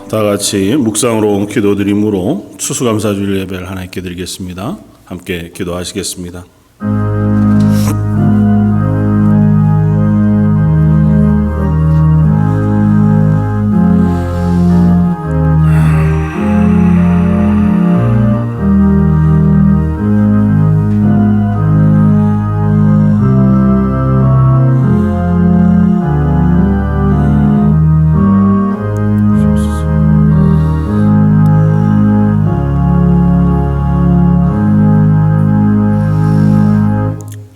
다 같이 묵상으로 기도드림으로 추수감사주일 예배를 하나님께 드리겠습니다. 함께 기도하시겠습니다.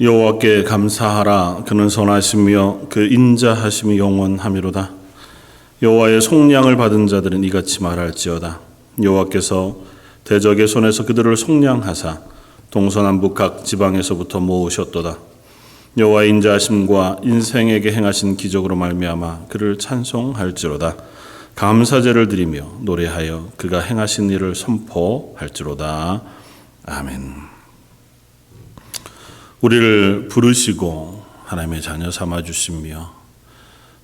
여호와께 감사하라. 그는 선하시며 그 인자하심이 영원하미로다. 여호와의 속량을 받은 자들은 이같이 말할지어다. 여호와께서 대적의 손에서 그들을 속량하사 동서남북 각 지방에서부터 모으셨도다. 여호와의 인자하심과 인생에게 행하신 기적으로 말미암아 그를 찬송할지로다. 감사제를 드리며 노래하여 그가 행하신 일을 선포할지로다. 아멘. 우리를 부르시고 하나님의 자녀 삼아 주시며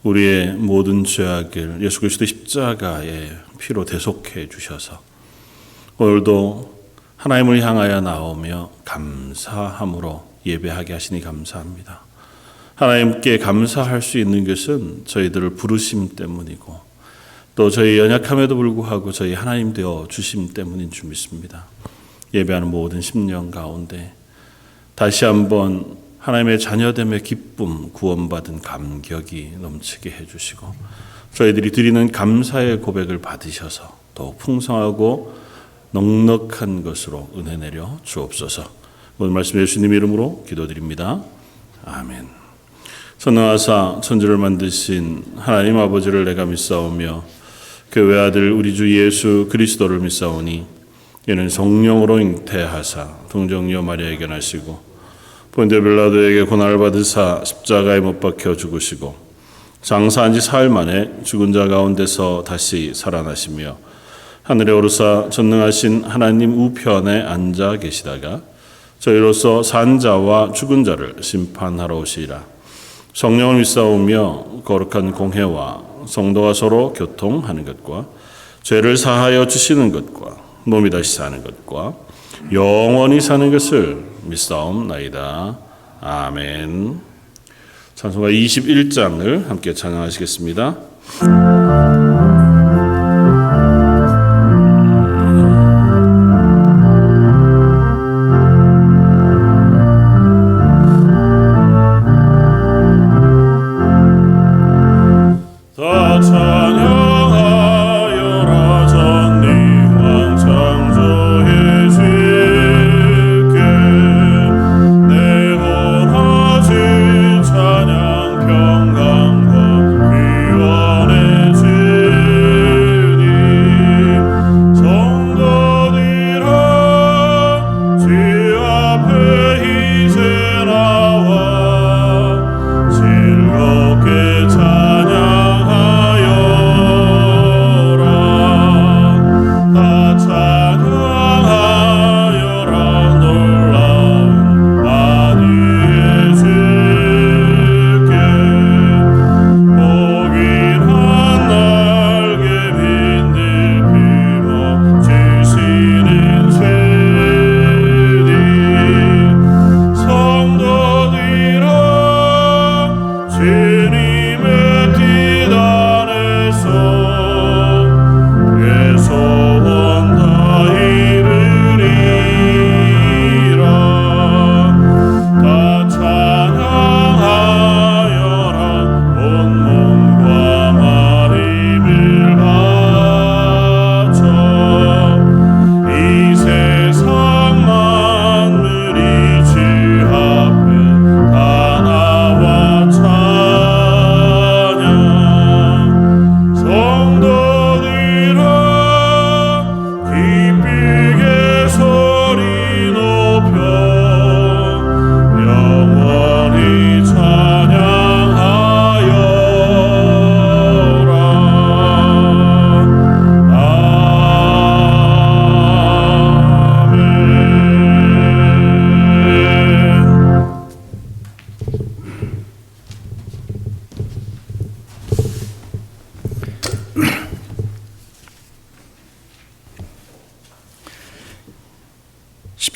우리의 모든 죄악을 예수 그리스도의 십자가의 피로 대속해 주셔서 오늘도 하나님을 향하여 나오며 감사함으로 예배하게 하시니 감사합니다. 하나님께 감사할 수 있는 것은 저희들을 부르심 때문이고 또 저희 연약함에도 불구하고 저희 하나님 되어 주심 때문인 줄 믿습니다. 예배하는 모든 심령 가운데 다시 한번 하나님의 자녀됨의 기쁨, 구원받은 감격이 넘치게 해주시고 저희들이 드리는 감사의 고백을 받으셔서 더욱 풍성하고 넉넉한 것으로 은혜 내려 주옵소서. 오늘 말씀 예수님 이름으로 기도드립니다. 아멘. 선하사 천지를 만드신 하나님 아버지를 내가 믿사오며 그 외아들 우리 주 예수 그리스도를 믿사오니 이는 성령으로 잉태하사 동정녀 마리아에게 나시고 본디오 빌라도에게 고난을 받으사 십자가에 못 박혀 죽으시고 장사한 지 사흘 만에 죽은 자 가운데서 다시 살아나시며 하늘에 오르사 전능하신 하나님 우편에 앉아 계시다가 저희로서 산 자와 죽은 자를 심판하러 오시리라. 성령을 믿사오며 거룩한 공회와 성도가 서로 교통하는 것과 죄를 사하여 주시는 것과 몸이 다시 사는 것과 영원히 사는 것을 믿사옵나이다. 아멘. 찬송가 21장을 함께 찬양하시겠습니다. 즐겁게 찬양하여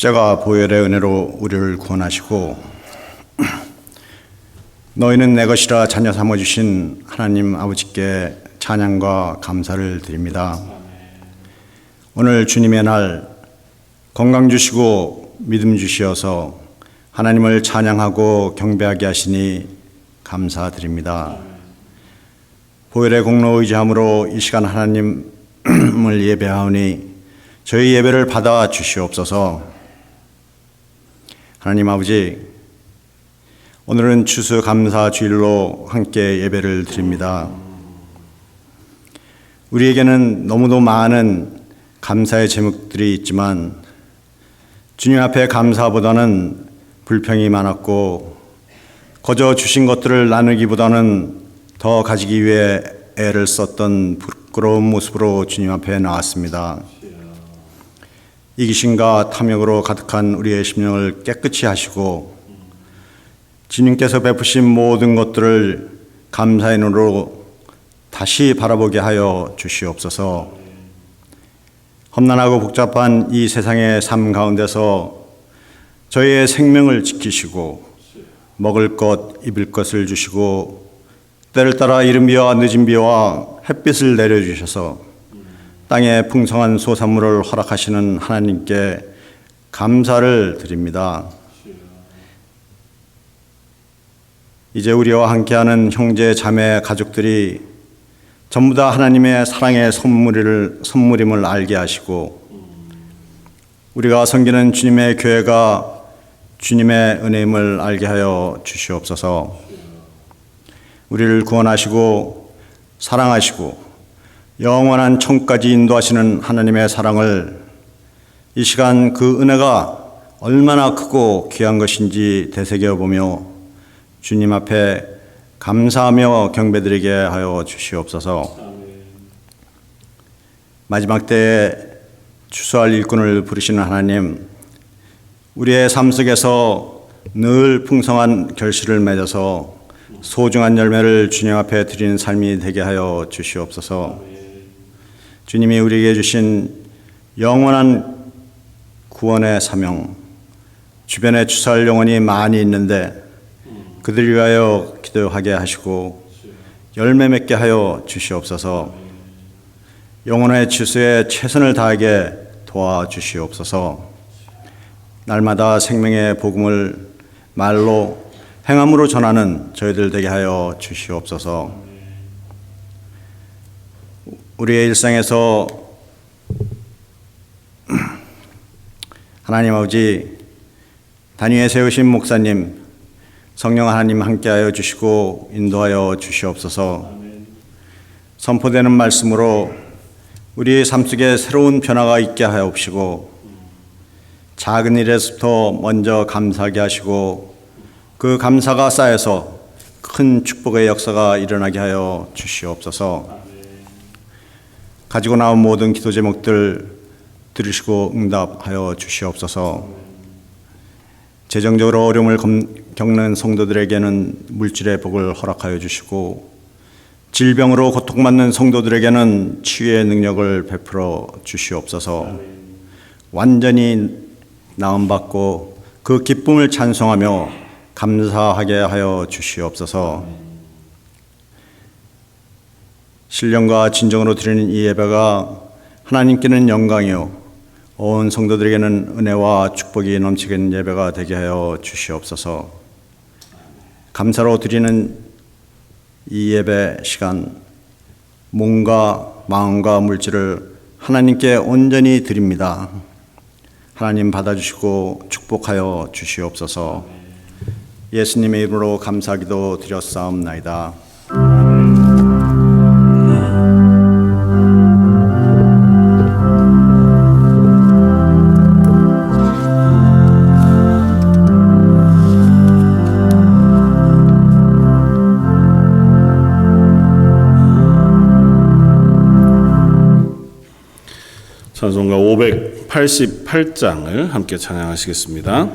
십자가 보혈의 은혜로 우리를 구원하시고 너희는 내 것이라 자녀 삼아주신 하나님 아버지께 찬양과 감사를 드립니다. 오늘 주님의 날 건강 주시고 믿음 주시어서 하나님을 찬양하고 경배하게 하시니 감사드립니다. 보혈의 공로 의지함으로 이 시간 하나님을 예배하오니 저희 예배를 받아 주시옵소서. 하나님 아버지, 오늘은 추수감사 주일로 함께 예배를 드립니다. 우리에게는 너무도 많은 감사의 제목들이 있지만 주님 앞에 감사보다는 불평이 많았고 거저 주신 것들을 나누기보다는 더 가지기 위해 애를 썼던 부끄러운 모습으로 주님 앞에 나왔습니다. 이기심과 탐욕으로 가득한 우리의 심령을 깨끗이 하시고 주님께서 베푸신 모든 것들을 감사의 눈으로 다시 바라보게 하여 주시옵소서. 험난하고 복잡한 이 세상의 삶 가운데서 저희의 생명을 지키시고 먹을 것, 입을 것을 주시고 때를 따라 이른 비와 늦은 비와 햇빛을 내려주셔서 땅에 풍성한 소산물을 허락하시는 하나님께 감사를 드립니다. 이제 우리와 함께하는 형제, 자매, 가족들이 전부 다 하나님의 사랑의 선물임을 알게 하시고 우리가 섬기는 주님의 교회가 주님의 은혜임을 알게 하여 주시옵소서. 우리를 구원하시고 사랑하시고 영원한 천국까지 인도하시는 하나님의 사랑을 이 시간 그 은혜가 얼마나 크고 귀한 것인지 되새겨보며 주님 앞에 감사하며 경배드리게 하여 주시옵소서. 마지막 때에 추수할 일꾼을 부르시는 하나님, 우리의 삶 속에서 늘 풍성한 결실을 맺어서 소중한 열매를 주님 앞에 드리는 삶이 되게 하여 주시옵소서. 주님이 우리에게 주신 영원한 구원의 사명, 주변에 추수할 영혼이 많이 있는데 그들 위하여 기도하게 하시고 열매 맺게 하여 주시옵소서. 영혼의 추수에 최선을 다하게 도와주시옵소서. 날마다 생명의 복음을 말로 행함으로 전하는 저희들 되게 하여 주시옵소서. 우리의 일상에서 하나님 아버지, 단위에 세우신 목사님, 성령 하나님 함께하여 주시고 인도하여 주시옵소서. 선포되는 말씀으로 우리의 삶 속에 새로운 변화가 있게 하옵시고 작은 일에서부터 먼저 감사하게 하시고 그 감사가 쌓여서 큰 축복의 역사가 일어나게 하여 주시옵소서. 가지고 나온 모든 기도 제목들 들으시고 응답하여 주시옵소서. 재정적으로 어려움을 겪는 성도들에게는 물질의 복을 허락하여 주시고 질병으로 고통받는 성도들에게는 치유의 능력을 베풀어 주시옵소서. 완전히 나음받고 그 기쁨을 찬송하며 감사하게 하여 주시옵소서. 신령과 진정으로 드리는 이 예배가 하나님께는 영광이요 온 성도들에게는 은혜와 축복이 넘치는 예배가 되게 하여 주시옵소서. 감사로 드리는 이 예배 시간 몸과 마음과 물질을 하나님께 온전히 드립니다. 하나님 받아주시고 축복하여 주시옵소서. 예수님의 이름으로 감사기도 드렸사옵나이다. 찬송가 588장을 함께 찬양하시겠습니다.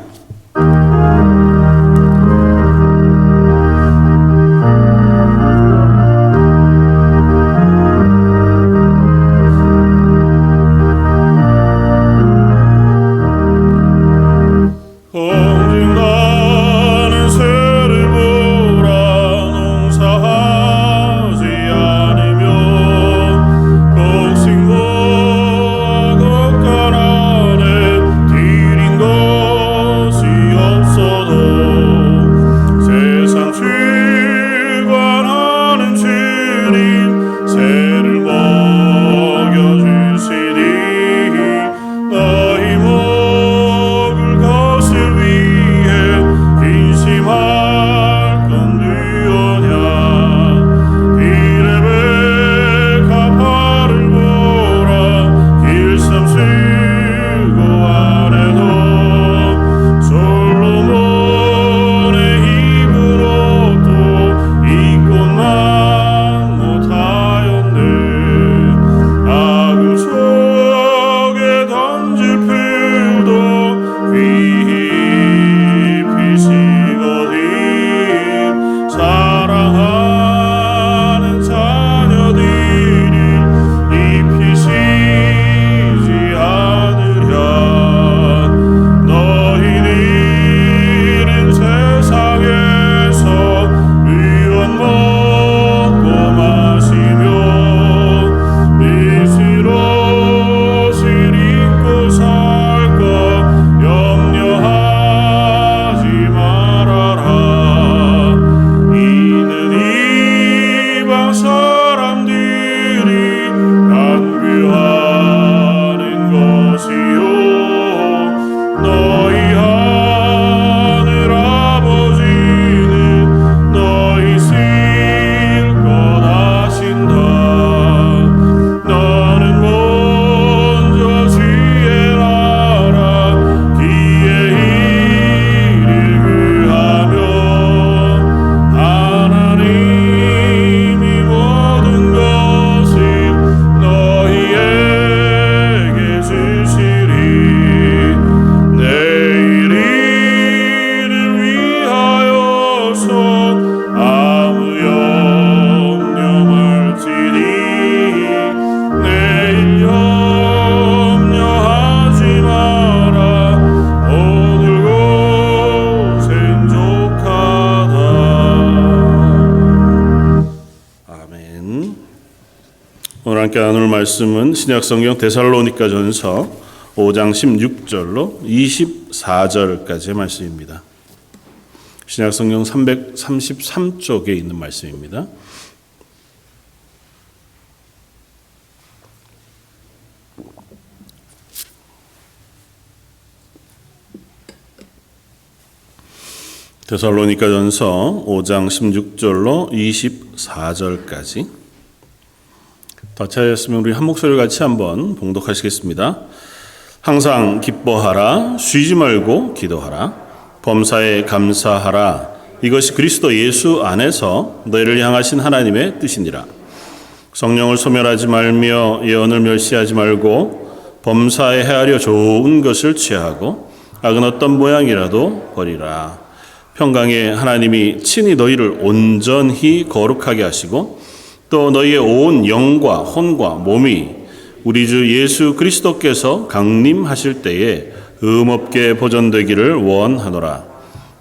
오늘 함께 나눌 말씀은 신약성경 데살로니가전서 5장 16절로 24절까지의 말씀입니다. 신약성경 333쪽에 있는 말씀입니다. 데살로니가전서 5장 16절로 24절까지 다 찾았으면 우리 한 목소리를 같이 한번 봉독하시겠습니다. 항상 기뻐하라, 쉬지 말고 기도하라, 범사에 감사하라. 이것이 그리스도 예수 안에서 너희를 향하신 하나님의 뜻이니라. 성령을 소멸하지 말며 예언을 멸시하지 말고 범사에 헤아려 좋은 것을 취하고 악은 어떤 모양이라도 버리라. 평강에 하나님이 친히 너희를 온전히 거룩하게 하시고 또 너희의 온 영과 혼과 몸이 우리 주 예수 그리스도께서 강림하실 때에 흠없게 보존되기를 원하노라.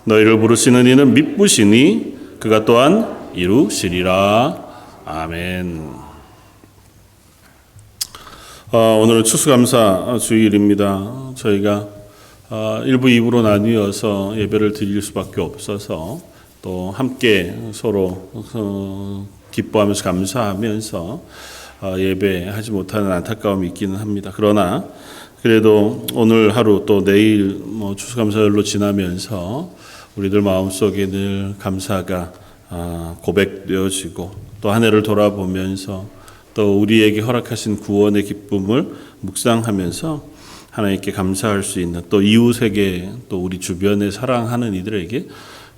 너희를 부르시는 이는 미쁘시니 그가 또한 이루시리라. 아멘. 오늘은 추수감사 주일입니다. 저희가 1부, 2부로 나뉘어서 예배를 드릴 수밖에 없어서 또 함께 서로 기뻐하면서 감사하면서 예배하지 못하는 안타까움이 있기는 합니다. 그러나 그래도 오늘 하루 또 내일 추수감사절로 지나면서 우리들 마음속에 늘 감사가 고백되어지고 또 한 해를 돌아보면서 또 우리에게 허락하신 구원의 기쁨을 묵상하면서 하나님께 감사할 수 있는 또 이웃에게 또 우리 주변에 사랑하는 이들에게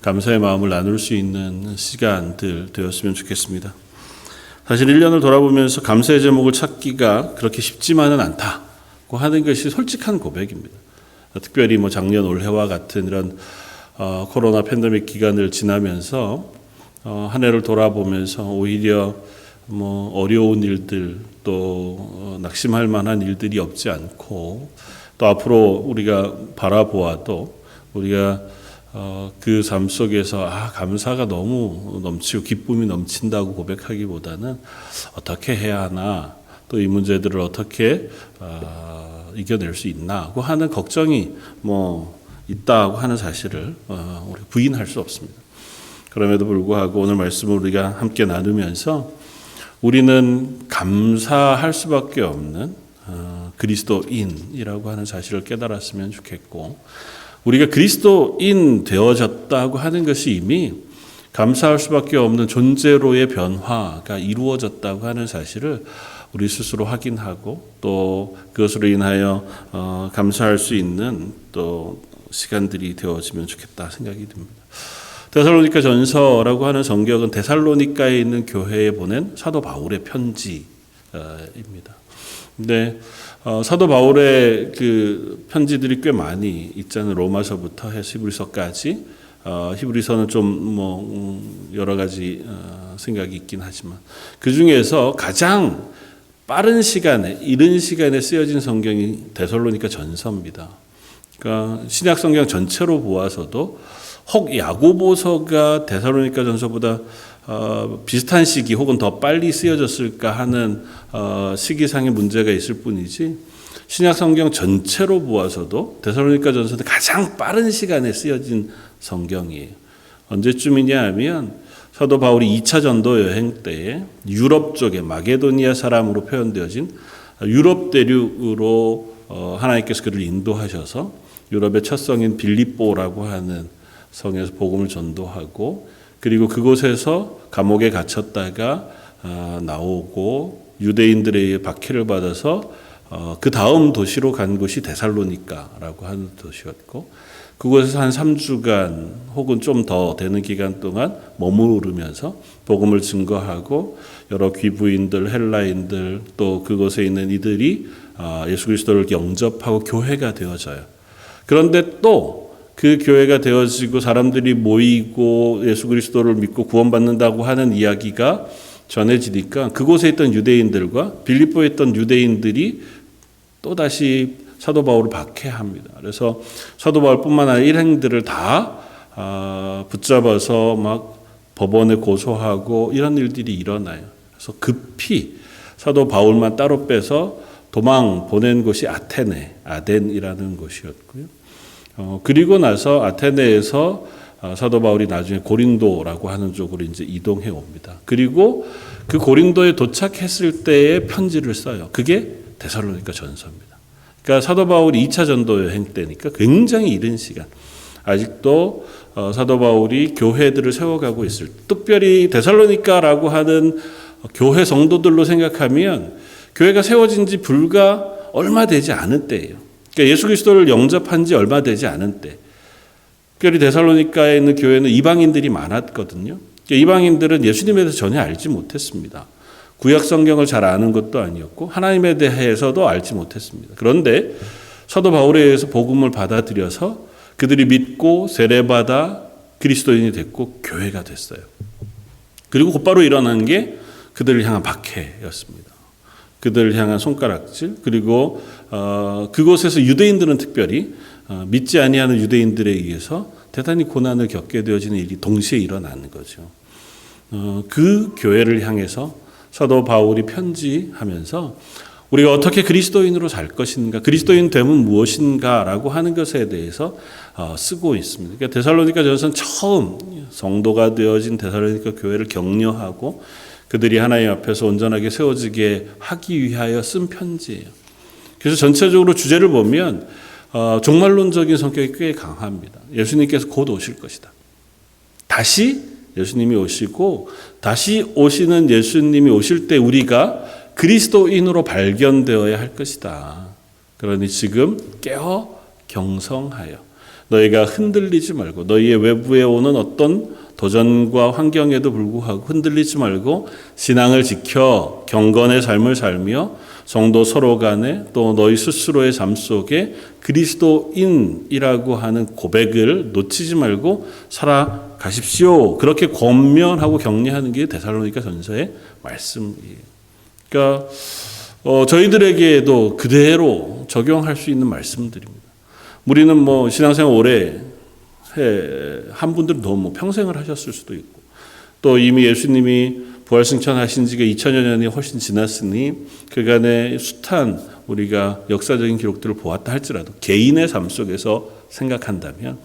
감사의 마음을 나눌 수 있는 시간들 되었으면 좋겠습니다. 사실 1년을 돌아보면서 감사의 제목을 찾기가 그렇게 쉽지만은 않다고 하는 것이 솔직한 고백입니다. 특별히 작년 올해와 같은 이런 코로나 팬데믹 기간을 지나면서 한 해를 돌아보면서 오히려 어려운 일들 또 낙심할 만한 일들이 없지 않고 또 앞으로 우리가 바라보아도 우리가 그 삶 속에서 감사가 너무 넘치고 기쁨이 넘친다고 고백하기보다는 어떻게 해야 하나 또 이 문제들을 어떻게 이겨낼 수 있나고 하는 걱정이 있다고 하는 사실을 우리 부인할 수 없습니다. 그럼에도 불구하고 오늘 말씀을 우리가 함께 나누면서 우리는 감사할 수밖에 없는 그리스도인이라고 하는 사실을 깨달았으면 좋겠고 우리가 그리스도인 되어졌다고 하는 것이 이미 감사할 수밖에 없는 존재로의 변화가 이루어졌다고 하는 사실을 우리 스스로 확인하고 또 그것으로 인하여 감사할 수 있는 또 시간들이 되어지면 좋겠다 생각이 듭니다. 데살로니가 전서라고 하는 성경은 데살로니가에 있는 교회에 보낸 사도 바울의 편지입니다. 근데 사도 바울의 그 편지들이 꽤 많이 있잖아요. 로마서부터 해서 히브리서까지. 히브리서는 좀 여러 가지 생각이 있긴 하지만 그 중에서 가장 빠른 시간에 이른 시간에 쓰여진 성경이 데살로니가 전서입니다. 그러니까 신약 성경 전체로 보아서도 혹 야고보서가 데살로니가 전서보다 비슷한 시기 혹은 더 빨리 쓰여졌을까 하는 시기상의 문제가 있을 뿐이지 신약 성경 전체로 보아서도 데살로니가 전서는 가장 빠른 시간에 쓰여진 성경이에요. 언제쯤이냐 하면 사도 바울이 2차 전도 여행 때에 유럽 쪽에 마게도니아 사람으로 표현되어진 유럽 대륙으로 하나님께서 그를 인도하셔서 유럽의 첫 성인 빌립보라고 하는 성에서 복음을 전도하고 그리고 그곳에서 감옥에 갇혔다가 나오고 유대인들에 의해 박해를 받아서 그 다음 도시로 간 곳이 데살로니가라고 하는 도시였고 그곳에서 한 3주간 혹은 좀 더 되는 기간 동안 머무르면서 복음을 증거하고 여러 귀부인들, 헬라인들 또 그곳에 있는 이들이 예수 그리스도를 영접하고 교회가 되어져요. 그런데 또 그 교회가 되어지고 사람들이 모이고 예수 그리스도를 믿고 구원받는다고 하는 이야기가 전해지니까 그곳에 있던 유대인들과 빌립보에 있던 유대인들이 또다시 사도 바울을 박해합니다. 그래서 사도 바울뿐만 아니라 일행들을 다 붙잡아서 막 법원에 고소하고 이런 일들이 일어나요. 그래서 급히 사도 바울만 따로 빼서 도망 보낸 곳이 아덴이라는 곳이었고요. 그리고 나서 아테네에서 사도 바울이 나중에 고린도라고 하는 쪽으로 이제 이동해 옵니다. 그리고 그 고린도에 도착했을 때의 편지를 써요. 그게 데살로니가 전서입니다. 그러니까 사도 바울이 2차 전도 여행 때니까 굉장히 이른 시간. 아직도 사도 바울이 교회들을 세워가고 있을 때, 특별히 데살로니가라고 하는 교회 성도들로 생각하면 교회가 세워진 지 불과 얼마 되지 않은 때예요. 그러니까 예수 그리스도를 영접한 지 얼마 되지 않은 때. 특별히 데살로니가에 있는 교회는 이방인들이 많았거든요. 그러니까 이방인들은 예수님에 대해서 전혀 알지 못했습니다. 구약 성경을 잘 아는 것도 아니었고 하나님에 대해서도 알지 못했습니다. 그런데 사도 바울에 의해서 복음을 받아들여서 그들이 믿고 세례받아 그리스도인이 됐고 교회가 됐어요. 그리고 곧바로 일어난 게 그들을 향한 박해였습니다. 그들을 향한 손가락질, 그리고 그곳에서 유대인들은 특별히 믿지 아니하는 유대인들에 의해서 대단히 고난을 겪게 되어지는 일이 동시에 일어나는 거죠. 그 교회를 향해서 사도 바울이 편지하면서 우리가 어떻게 그리스도인으로 살 것인가, 그리스도인 됨은 무엇인가라고 하는 것에 대해서 쓰고 있습니다. 그러니까 데살로니가 전서는 처음 성도가 되어진 데살로니가 교회를 격려하고 그들이 하나님 앞에서 온전하게 세워지게 하기 위하여 쓴 편지예요. 그래서 전체적으로 주제를 보면 종말론적인 성격이 꽤 강합니다. 예수님께서 곧 오실 것이다. 다시 예수님이 오시고 다시 오시는 예수님이 오실 때 우리가 그리스도인으로 발견되어야 할 것이다. 그러니 지금 깨어 경성하여 너희가 흔들리지 말고 너희의 외부에 오는 어떤 도전과 환경에도 불구하고 흔들리지 말고 신앙을 지켜 경건의 삶을 살며 성도 서로 간에 또 너희 스스로의 삶 속에 그리스도인이라고 하는 고백을 놓치지 말고 살아가십시오. 그렇게 권면하고 격려하는 게 데살로니가 전서의 말씀이에요. 그러니까 저희들에게도 그대로 적용할 수 있는 말씀들입니다. 우리는 뭐 신앙생활 오래 한 분들은 더 평생을 하셨을 수도 있고 또 이미 예수님이 부활승천하신 지가 2000여 년이 훨씬 지났으니 그간의 숱한 우리가 역사적인 기록들을 보았다 할지라도 개인의 삶 속에서 생각한다면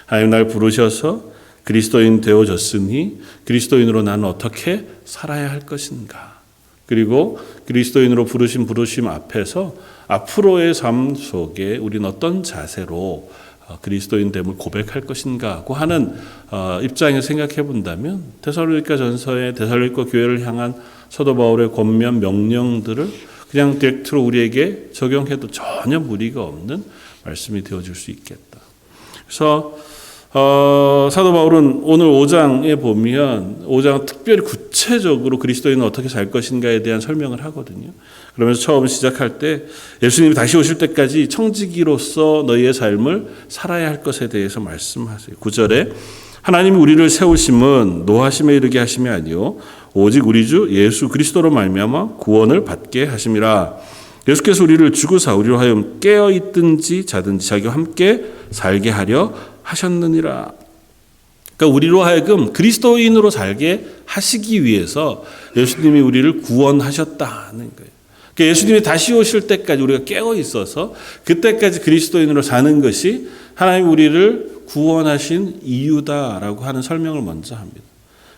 하나님 날 부르셔서 그리스도인 되어졌으니 그리스도인으로 나는 어떻게 살아야 할 것인가, 그리고 그리스도인으로 부르심 앞에서 앞으로의 삶 속에 우리는 어떤 자세로 그리스도인 됨을 고백할 것인가 하는 입장에서 생각해 본다면 데살로니가 전서의 데살로니가 교회를 향한 사도 바울의 권면 명령들을 그냥 덱트로 우리에게 적용해도 전혀 무리가 없는 말씀이 되어질 수 있겠다. 그래서 사도 바울은 오늘 5장에 보면 5장 특별히 구체적으로 그리스도인은 어떻게 살 것인가에 대한 설명을 하거든요. 그러면서 처음 시작할 때 예수님이 다시 오실 때까지 청지기로서 너희의 삶을 살아야 할 것에 대해서 말씀하세요. 9절에 하나님이 우리를 세우심은 노하심에 이르게 하심이 아니요 오직 우리 주 예수 그리스도로 말미암아 구원을 받게 하심이라. 예수께서 우리를 죽으사 우리로 하여금 깨어 있든지 자든지 자기와 함께 살게 하려 하셨느니라. 그러니까 우리로 하여금 그리스도인으로 살게 하시기 위해서 예수님이 우리를 구원하셨다는 거예요. 그러니까 예수님이 다시 오실 때까지 우리가 깨어 있어서 그때까지 그리스도인으로 사는 것이 하나님 우리를 구원하신 이유다라고 하는 설명을 먼저 합니다.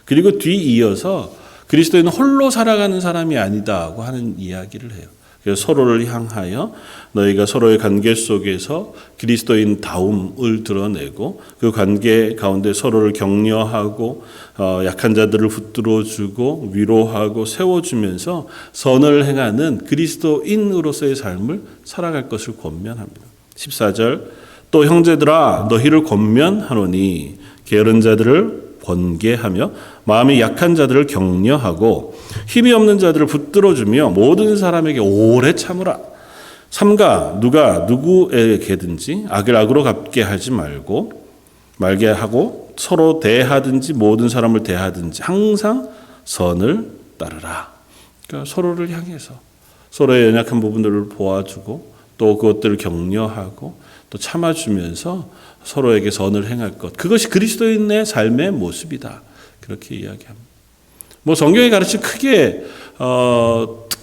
그리고 뒤이어서 그리스도인은 홀로 살아가는 사람이 아니다고 하는 이야기를 해요. 그래서 서로를 향하여 너희가 서로의 관계 속에서 그리스도인 다움을 드러내고 그 관계 가운데 서로를 격려하고 약한 자들을 붙들어주고 위로하고 세워주면서 선을 행하는 그리스도인으로서의 삶을 살아갈 것을 권면합니다. 14절 또 형제들아 너희를 권면하노니 게으른 자들을 권계하며 마음이 약한 자들을 격려하고 힘이 없는 자들을 붙들어주며 모든 사람에게 오래 참으라. 삼가 누가 누구에게든지 악을 악으로 갚게 하지 말게 하고 서로 대하든지 모든 사람을 대하든지 항상 선을 따르라. 그러니까 서로를 향해서 서로의 연약한 부분들을 도와주고 또 그것들을 격려하고 또 참아주면서 서로에게 선을 행할 것. 그것이 그리스도인의 삶의 모습이다. 그렇게 이야기합니다. 뭐 성경의 가르침 크게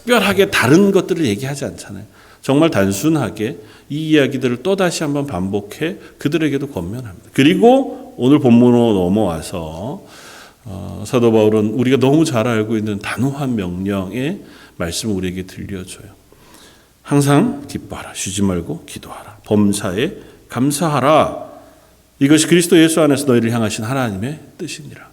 특별하게 다른 것들을 얘기하지 않잖아요. 정말 단순하게 이 이야기들을 또다시 한번 반복해 그들에게도 권면합니다. 그리고 오늘 본문으로 넘어와서 사도 바울은 우리가 너무 잘 알고 있는 단호한 명령의 말씀을 우리에게 들려줘요. 항상 기뻐하라, 쉬지 말고 기도하라, 범사에 감사하라. 이것이 그리스도 예수 안에서 너희를 향하신 하나님의 뜻이니라.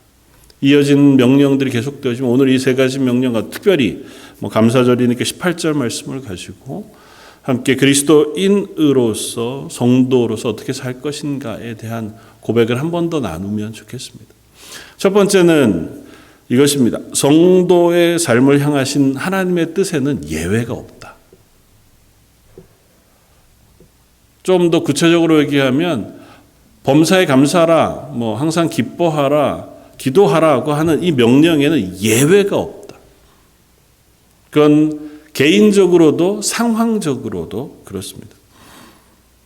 이어진 명령들이 계속되어지면 오늘 이 세 가지 명령과 특별히 감사절이니까 18절 말씀을 가지고 함께 그리스도인으로서 성도로서 어떻게 살 것인가에 대한 고백을 한 번 더 나누면 좋겠습니다. 첫 번째는 이것입니다. 성도의 삶을 향하신 하나님의 뜻에는 예외가 없다. 좀 더 구체적으로 얘기하면 범사에 감사하라, 항상 기뻐하라, 기도하라고 하는 이 명령에는 예외가 없다. 그건 개인적으로도 상황적으로도 그렇습니다.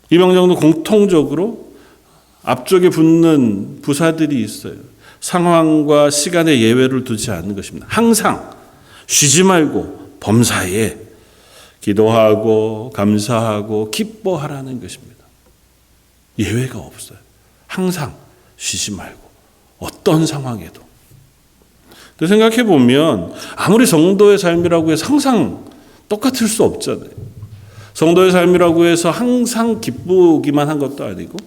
이 명령은 공통적으로 앞쪽에 붙는 부사들이 있어요. 상황과 시간의 예외를 두지 않는 것입니다. 항상 쉬지 말고 범사에 기도하고 감사하고 기뻐하라는 것입니다. 예외가 없어요. 항상 쉬지 말고 어떤 상황에도. 근데 생각해 보면 아무리 성도의 삶이라고 해서 항상 똑같을 수 없잖아요. 성도의 삶이라고 해서 항상 기쁘기만 한 것도 아니고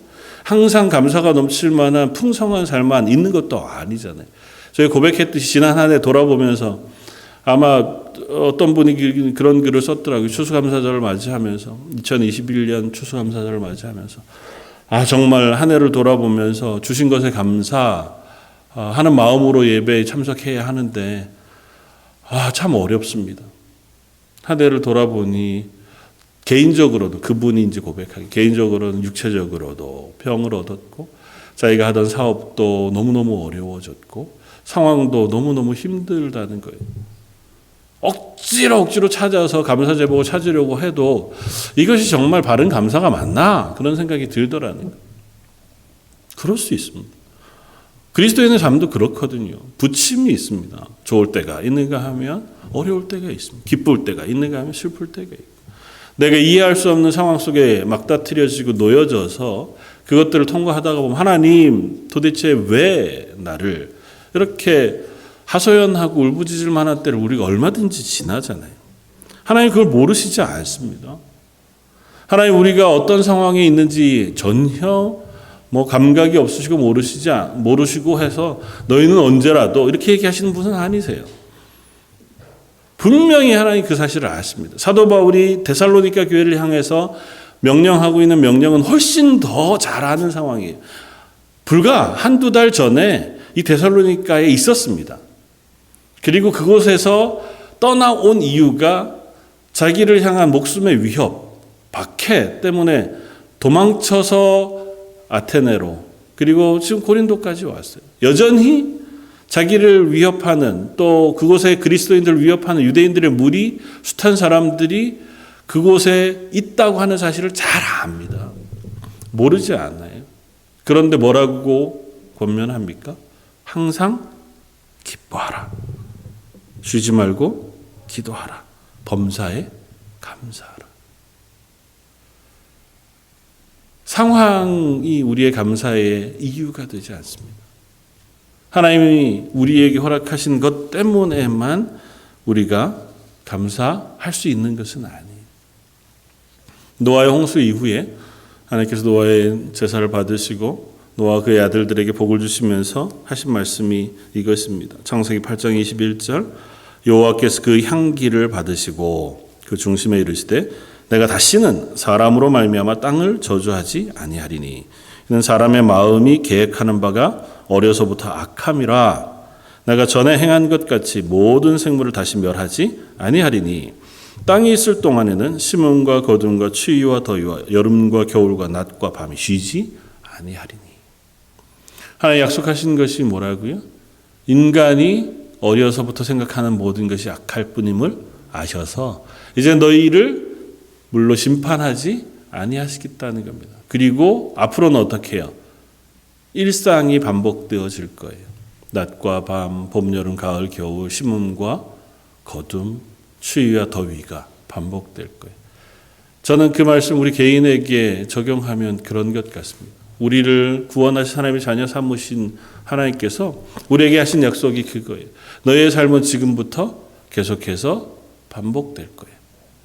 항상 감사가 넘칠 만한 풍성한 삶만 있는 것도 아니잖아요. 저희 고백했듯이 지난 한 해 돌아보면서 아마 어떤 분이 그런 글을 썼더라고요. 추수감사절을 맞이하면서 2021년 추수감사절을 맞이하면서 정말 한 해를 돌아보면서 주신 것에 감사하는 마음으로 예배에 참석해야 하는데 참 어렵습니다. 한 해를 돌아보니 개인적으로도 그분이 이제 고백하기 개인적으로는 육체적으로도 병을 얻었고 자기가 하던 사업도 너무너무 어려워졌고 상황도 너무너무 힘들다는 거예요. 억지로 찾아서 감사 제목을 찾으려고 해도 이것이 정말 바른 감사가 맞나? 그런 생각이 들더라는 거예요. 그럴 수 있습니다. 그리스도인의 삶도 그렇거든요. 부침이 있습니다. 좋을 때가 있는가 하면 어려울 때가 있습니다. 기쁠 때가 있는가 하면 슬플 때가 있고 내가 이해할 수 없는 상황 속에 막다트려지고 놓여져서 그것들을 통과하다가 보면 하나님 도대체 왜 나를 이렇게 하소연하고 울부짖을 만한 때를 우리가 얼마든지 지나잖아요. 하나님 그걸 모르시지 않습니다. 하나님 우리가 어떤 상황에 있는지 전혀 감각이 없으시고 모르시고 해서 너희는 언제라도 이렇게 얘기하시는 분은 아니세요. 분명히 하나님 그 사실을 아십니다. 사도 바울이 데살로니가 교회를 향해서 명령하고 있는 명령은 훨씬 더 잘 아는 상황이에요. 불과 한두 달 전에 이 데살로니가에 있었습니다. 그리고 그곳에서 떠나온 이유가 자기를 향한 목숨의 위협, 박해 때문에 도망쳐서 아테네로 그리고 지금 고린도까지 왔어요. 여전히 자기를 위협하는 또 그곳에 그리스도인들을 위협하는 유대인들의 무리, 숱한 사람들이 그곳에 있다고 하는 사실을 잘 압니다. 모르지 않아요. 그런데 뭐라고 권면합니까? 항상 기뻐하라. 쉬지 말고 기도하라. 범사에 감사하라. 상황이 우리의 감사의 이유가 되지 않습니다. 하나님이 우리에게 허락하신 것 때문에만 우리가 감사할 수 있는 것은 아니에요. 노아의 홍수 이후에 하나님께서 노아의 제사를 받으시고 노아와 그의 아들들에게 복을 주시면서 하신 말씀이 이것입니다. 창세기 8장 21절 여호와께서 그 향기를 받으시고 그 중심에 이르시되 내가 다시는 사람으로 말미암아 땅을 저주하지 아니하리니 이는 사람의 마음이 계획하는 바가 어려서부터 악함이라 내가 전에 행한 것 같이 모든 생물을 다시 멸하지 아니하리니 땅이 있을 동안에는 심음과 거둠과 추위와 더위와 여름과 겨울과 낮과 밤이 쉬지 아니하리니 하나님 약속하신 것이 뭐라고요? 인간이 어려서부터 생각하는 모든 것이 악할 뿐임을 아셔서 이제 너희를 물로 심판하지 아니하시겠다는 겁니다. 그리고 앞으로는 어떻게 해요? 일상이 반복되어질 거예요. 낮과 밤, 봄, 여름, 가을, 겨울, 심음과 거둠, 추위와 더위가 반복될 거예요. 저는 그 말씀 우리 개인에게 적용하면 그런 것 같습니다. 우리를 구원하신 하나님의 자녀 삼으신 하나님께서 우리에게 하신 약속이 그거예요. 너의 삶은 지금부터 계속해서 반복될 거예요.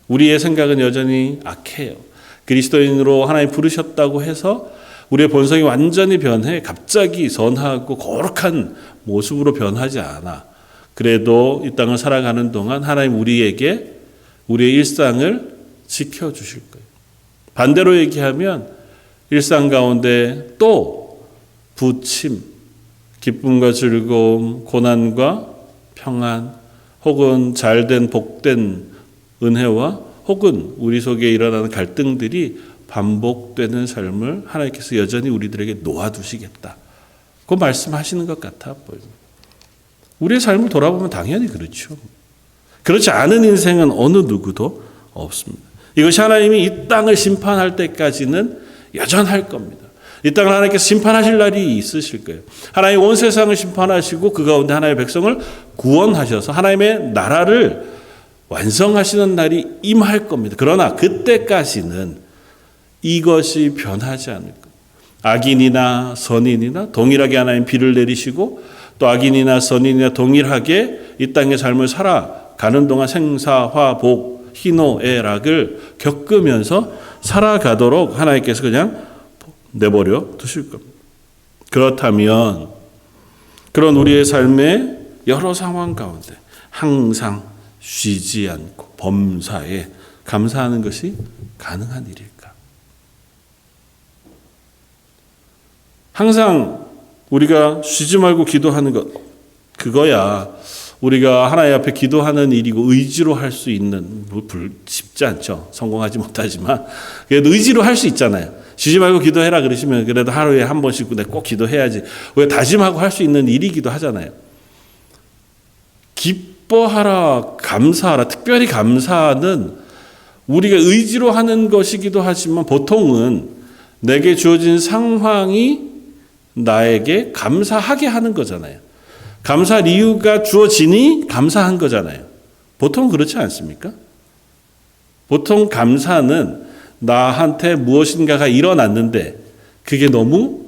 우리의 생각은 여전히 악해요. 그리스도인으로 하나님 부르셨다고 해서 우리의 본성이 완전히 변해 갑자기 선하고 거룩한 모습으로 변하지 않아. 그래도 이 땅을 살아가는 동안 하나님 우리에게 우리의 일상을 지켜주실 거예요. 반대로 얘기하면 일상 가운데 또 부침, 기쁨과 즐거움, 고난과 평안, 혹은 잘된 복된 은혜와 혹은 우리 속에 일어나는 갈등들이 반복되는 삶을 하나님께서 여전히 우리들에게 놓아두시겠다. 그 말씀하시는 것 같아 보입니다. 우리의 삶을 돌아보면 당연히 그렇죠. 그렇지 않은 인생은 어느 누구도 없습니다. 이것이 하나님이 이 땅을 심판할 때까지는 여전할 겁니다. 이 땅을 하나님께서 심판하실 날이 있으실 거예요. 하나님 온 세상을 심판하시고 그 가운데 하나님의 백성을 구원하셔서 하나님의 나라를 완성하시는 날이 임할 겁니다. 그러나 그때까지는 이것이 변하지 않을 거예요. 악인이나 선인이나 동일하게 하나님 비를 내리시고 또 악인이나 선인이나 동일하게 이 땅의 삶을 살아가는 동안 생사화복 희노애락을 겪으면서 살아가도록 하나님께서 그냥 내버려 두실 겁니다. 그렇다면 그런 우리의 삶의 여러 상황 가운데 항상 쉬지 않고 범사에 감사하는 것이 가능한 일일까? 항상 우리가 쉬지 말고 기도하는 것, 그거야 우리가 하나님 앞에 기도하는 일이고 의지로 할 수 있는, 쉽지 않죠. 성공하지 못하지만 그래도 의지로 할 수 있잖아요. 쉬지 말고 기도해라 그러시면 그래도 하루에 한 번씩 내가 꼭 기도해야지. 왜 다짐하고 할 수 있는 일이기도 하잖아요. 기뻐하라, 감사하라, 특별히 감사는 우리가 의지로 하는 것이기도 하지만 보통은 내게 주어진 상황이 나에게 감사하게 하는 거잖아요. 감사할 이유가 주어지니 감사한 거잖아요. 보통 그렇지 않습니까? 보통 감사는 나한테 무엇인가가 일어났는데 그게 너무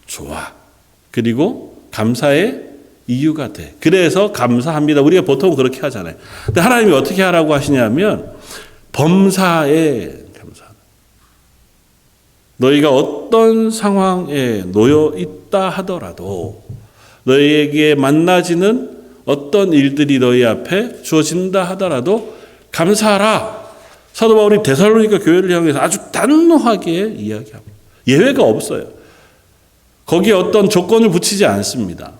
좋아. 그리고 감사의 이유가 돼. 그래서 감사합니다. 우리가 보통 그렇게 하잖아요. 근데 하나님이 어떻게 하라고 하시냐면 범사에 감사하다. 너희가 어떤 상황에 놓여 있다 하더라도 너희에게 만나지는 어떤 일들이 너희 앞에 주어진다 하더라도 감사하라. 사도 바울이 데살로니가 교회를 향해서 아주 단호하게 이야기합니다. 예외가 없어요. 거기에 어떤 조건을 붙이지 않습니다.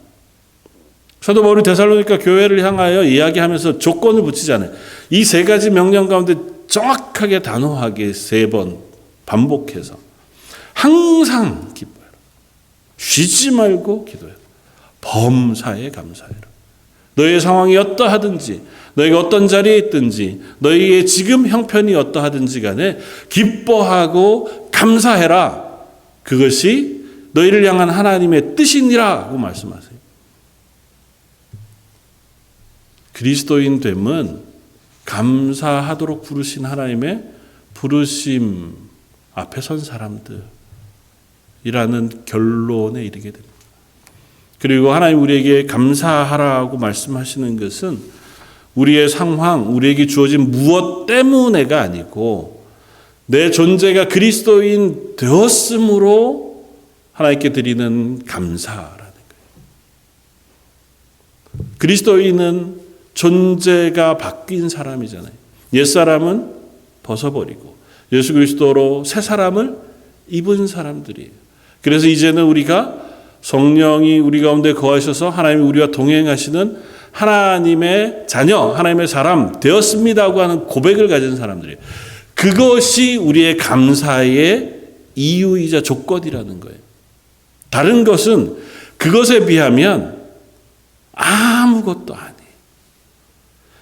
사도 바울이 데살로니가 교회를 향하여 이야기하면서 조건을 붙이지 않아요. 이 세 가지 명령 가운데 정확하게 단호하게 3번 반복해서 항상 기뻐해라. 쉬지 말고 기도해라. 범사에 감사해라. 너희의 상황이 어떠하든지 너희가 어떤 자리에 있든지 너희의 지금 형편이 어떠하든지 간에 기뻐하고 감사해라. 그것이 너희를 향한 하나님의 뜻이니라고 말씀하세요. 그리스도인 됨은 감사하도록 부르신 하나님의 부르심 앞에 선 사람들이라는 결론에 이르게 됩니다. 그리고 하나님 우리에게 감사하라고 말씀하시는 것은 우리의 상황, 우리에게 주어진 무엇 때문에가 아니고 내 존재가 그리스도인 되었으므로 하나님께 드리는 감사라는 거예요. 그리스도인은 존재가 바뀐 사람이잖아요. 옛사람은 벗어버리고 예수 그리스도로 새 사람을 입은 사람들이에요. 그래서 이제는 우리가 성령이 우리 가운데 거하셔서 하나님이 우리와 동행하시는 하나님의 자녀, 하나님의 사람 되었습니다고 하는 고백을 가진 사람들이에요. 그것이 우리의 감사의 이유이자 조건이라는 거예요. 다른 것은 그것에 비하면 아무것도 아니에요.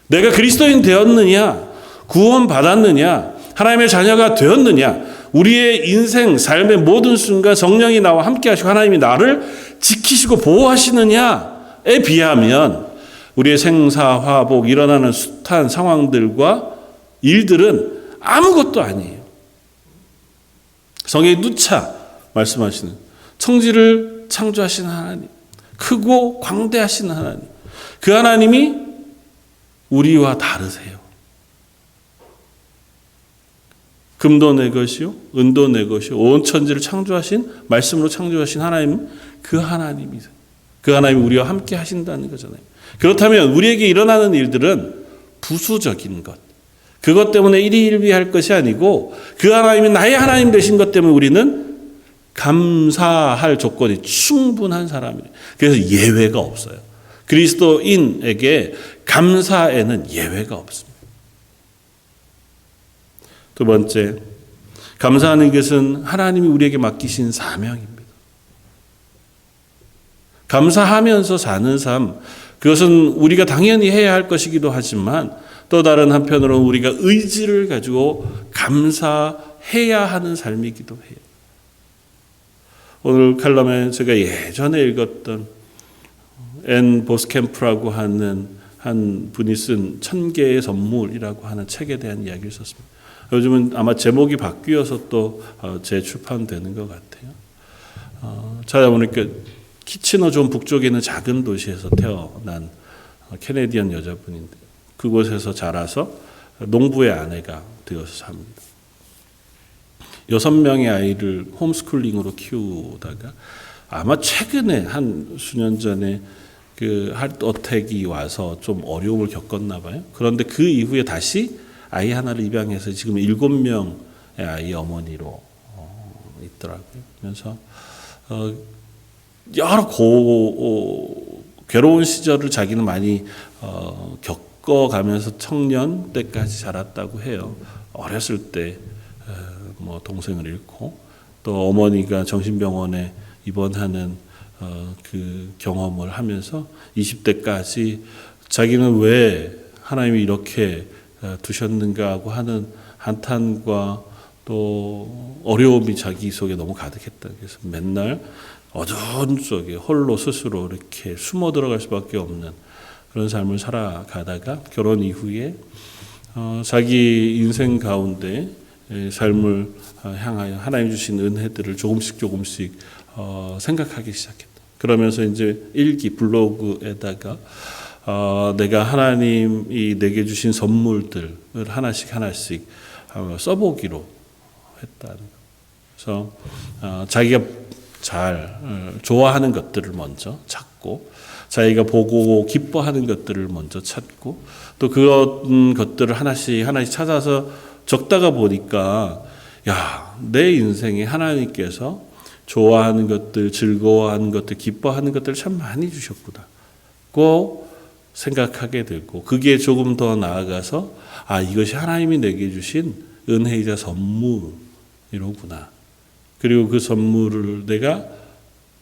내가 그리스도인 되었느냐, 구원받았느냐, 하나님의 자녀가 되었느냐, 우리의 인생, 삶의 모든 순간 성령이 나와 함께 하시고 하나님이 나를 지키시고 보호하시느냐에 비하면 우리의 생사화복 일어나는 숱한 상황들과 일들은 아무것도 아니에요. 성경에 누차 말씀하시는 천지를 창조하신 하나님, 크고 광대하신 하나님, 그 하나님이 우리와 다르세요. 금도 내 것이요, 은도 내 것이요, 온 천지를 창조하신, 말씀으로 창조하신 하나님, 그 하나님이세요. 그 하나님이 우리와 함께 하신다는 거잖아요. 그렇다면 우리에게 일어나는 일들은 부수적인 것, 그것 때문에 일희일비할 것이 아니고 그 하나님이 나의 하나님 되신 것 때문에 우리는 감사할 조건이 충분한 사람이에요. 그래서 예외가 없어요. 그리스도인에게 감사에는 예외가 없습니다. 두 번째, 감사하는 것은 하나님이 우리에게 맡기신 사명입니다. 감사하면서 사는 삶, 그것은 우리가 당연히 해야 할 것이기도 하지만 또 다른 한편으로는 우리가 의지를 가지고 감사해야 하는 삶이기도 해요. 오늘 칼럼에 제가 예전에 읽었던 앤 보스캠프라고 하는 한 분이 쓴 1000개의 선물이라고 하는 책에 대한 이야기를 썼습니다. 요즘은 아마 제목이 바뀌어서 또 재출판되는 것 같아요. 찾아보니까 키치너 존 북쪽에 있는 작은 도시에서 태어난 캐네디언 여자분인데 그곳에서 자라서 농부의 아내가 되어서 삽니다. 6명의 아이를 홈스쿨링으로 키우다가 아마 최근에 한 수년 전에 그 하트어택이 와서 좀 어려움을 겪었나 봐요. 그런데 그 이후에 다시 아이 하나를 입양해서 지금 7명의 아이 어머니로 있더라고요. 그래서 여러 괴로운 시절을 자기는 많이 겪어가면서 청년 때까지 자랐다고 해요. 어렸을 때 뭐 동생을 잃고 또 어머니가 정신병원에 입원하는 그 경험을 하면서 20대까지 자기는 왜 하나님이 이렇게 두셨는가 하고 하는 한탄과 또 어려움이 자기 속에 너무 가득했다. 그래서 맨날 어두운 속에 홀로 스스로 이렇게 숨어 들어갈 수밖에 없는 그런 삶을 살아가다가 결혼 이후에 자기 인생 가운데 삶을 향하여 하나님 주신 은혜들을 조금씩 생각하기 시작했다. 그러면서 이제 일기 블로그에다가 내가 하나님이 내게 주신 선물들을 하나씩 써보기로 했다는 거. 그래서 자기가 잘 좋아하는 것들을 먼저 찾고 자기가 보고 기뻐하는 것들을 먼저 찾고 또 그런 것들을 하나씩 찾아서 적다가 보니까 내 인생에 하나님께서 좋아하는 것들, 즐거워하는 것들, 기뻐하는 것들을 참 많이 주셨구나 고 생각하게 되고 그게 조금 더 나아가서 이것이 하나님이 내게 주신 은혜이자 선물이로구나. 그리고 그 선물을 내가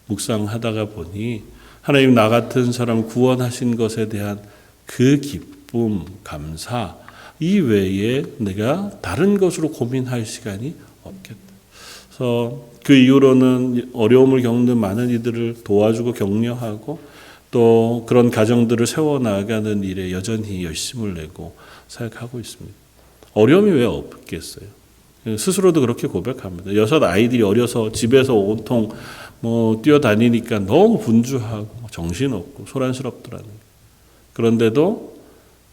묵상하다가 보니 하나님 나 같은 사람을 구원하신 것에 대한 그 기쁨, 감사 이 외에 내가 다른 것으로 고민할 시간이 없겠다. 그래서 그 이후로는 어려움을 겪는 많은 이들을 도와주고 격려하고 또 그런 가정들을 세워나가는 일에 여전히 열심을 내고 사역하고 있습니다. 어려움이 왜 없겠어요? 스스로도 그렇게 고백합니다. 6 아이들이 어려서 집에서 온통 뛰어다니니까 너무 분주하고 정신없고 소란스럽더라는 거예요. 그런데도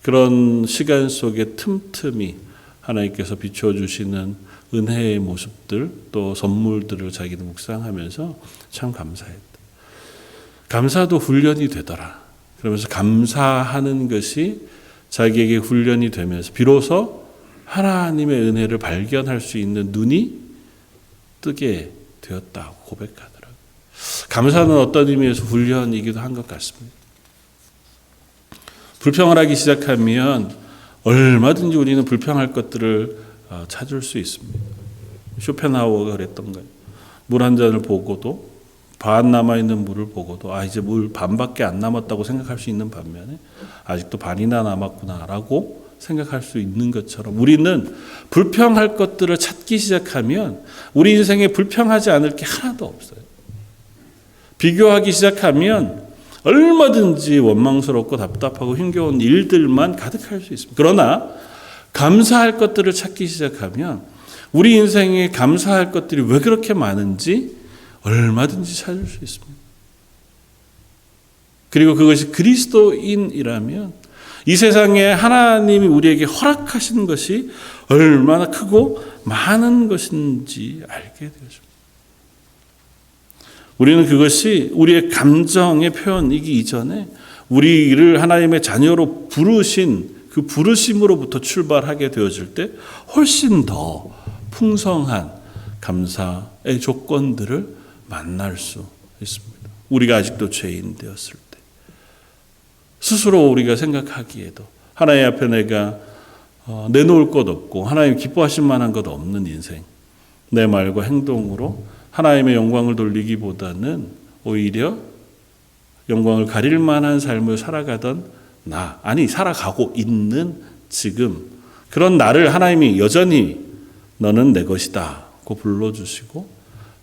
그런 시간 속에 틈틈이 하나님께서 비춰주시는 은혜의 모습들 또 선물들을 자기도 묵상하면서 참 감사했다. 감사도 훈련이 되더라. 그러면서 감사하는 것이 자기에게 훈련이 되면서 비로소 하나님의 은혜를 발견할 수 있는 눈이 뜨게 되었다고 고백하더라고요. 감사는 어떤 의미에서 훈련이기도 한 것 같습니다. 불평을 하기 시작하면 얼마든지 우리는 불평할 것들을 찾을 수 있습니다. 쇼펜하우어가 그랬던 거예요. 물 한 잔을 보고도 반 남아있는 물을 보고도 이제 물 반밖에 안 남았다고 생각할 수 있는 반면에 아직도 반이나 남았구나라고 생각할 수 있는 것처럼 우리는 불평할 것들을 찾기 시작하면 우리 인생에 불평하지 않을 게 하나도 없어요. 비교하기 시작하면 얼마든지 원망스럽고 답답하고 힘겨운 일들만 가득할 수 있습니다. 그러나 감사할 것들을 찾기 시작하면 우리 인생에 감사할 것들이 왜 그렇게 많은지 얼마든지 찾을 수 있습니다. 그리고 그것이 그리스도인이라면 이 세상에 하나님이 우리에게 허락하신 것이 얼마나 크고 많은 것인지 알게 되죠. 우리는 그것이 우리의 감정의 표현이기 이전에 우리를 하나님의 자녀로 부르신 그 부르심으로부터 출발하게 되어질 때 훨씬 더 풍성한 감사의 조건들을 만날 수 있습니다. 우리가 아직도 죄인 되었을 때 스스로 우리가 생각하기에도 하나님 앞에 내가 내놓을 것 없고 하나님 기뻐하실 만한 것 없는 인생, 내 말과 행동으로 하나님의 영광을 돌리기보다는 오히려 영광을 가릴 만한 삶을 살아가던 살아가고 있는 지금 그런 나를 하나님이 여전히 너는 내 것이다고 불러주시고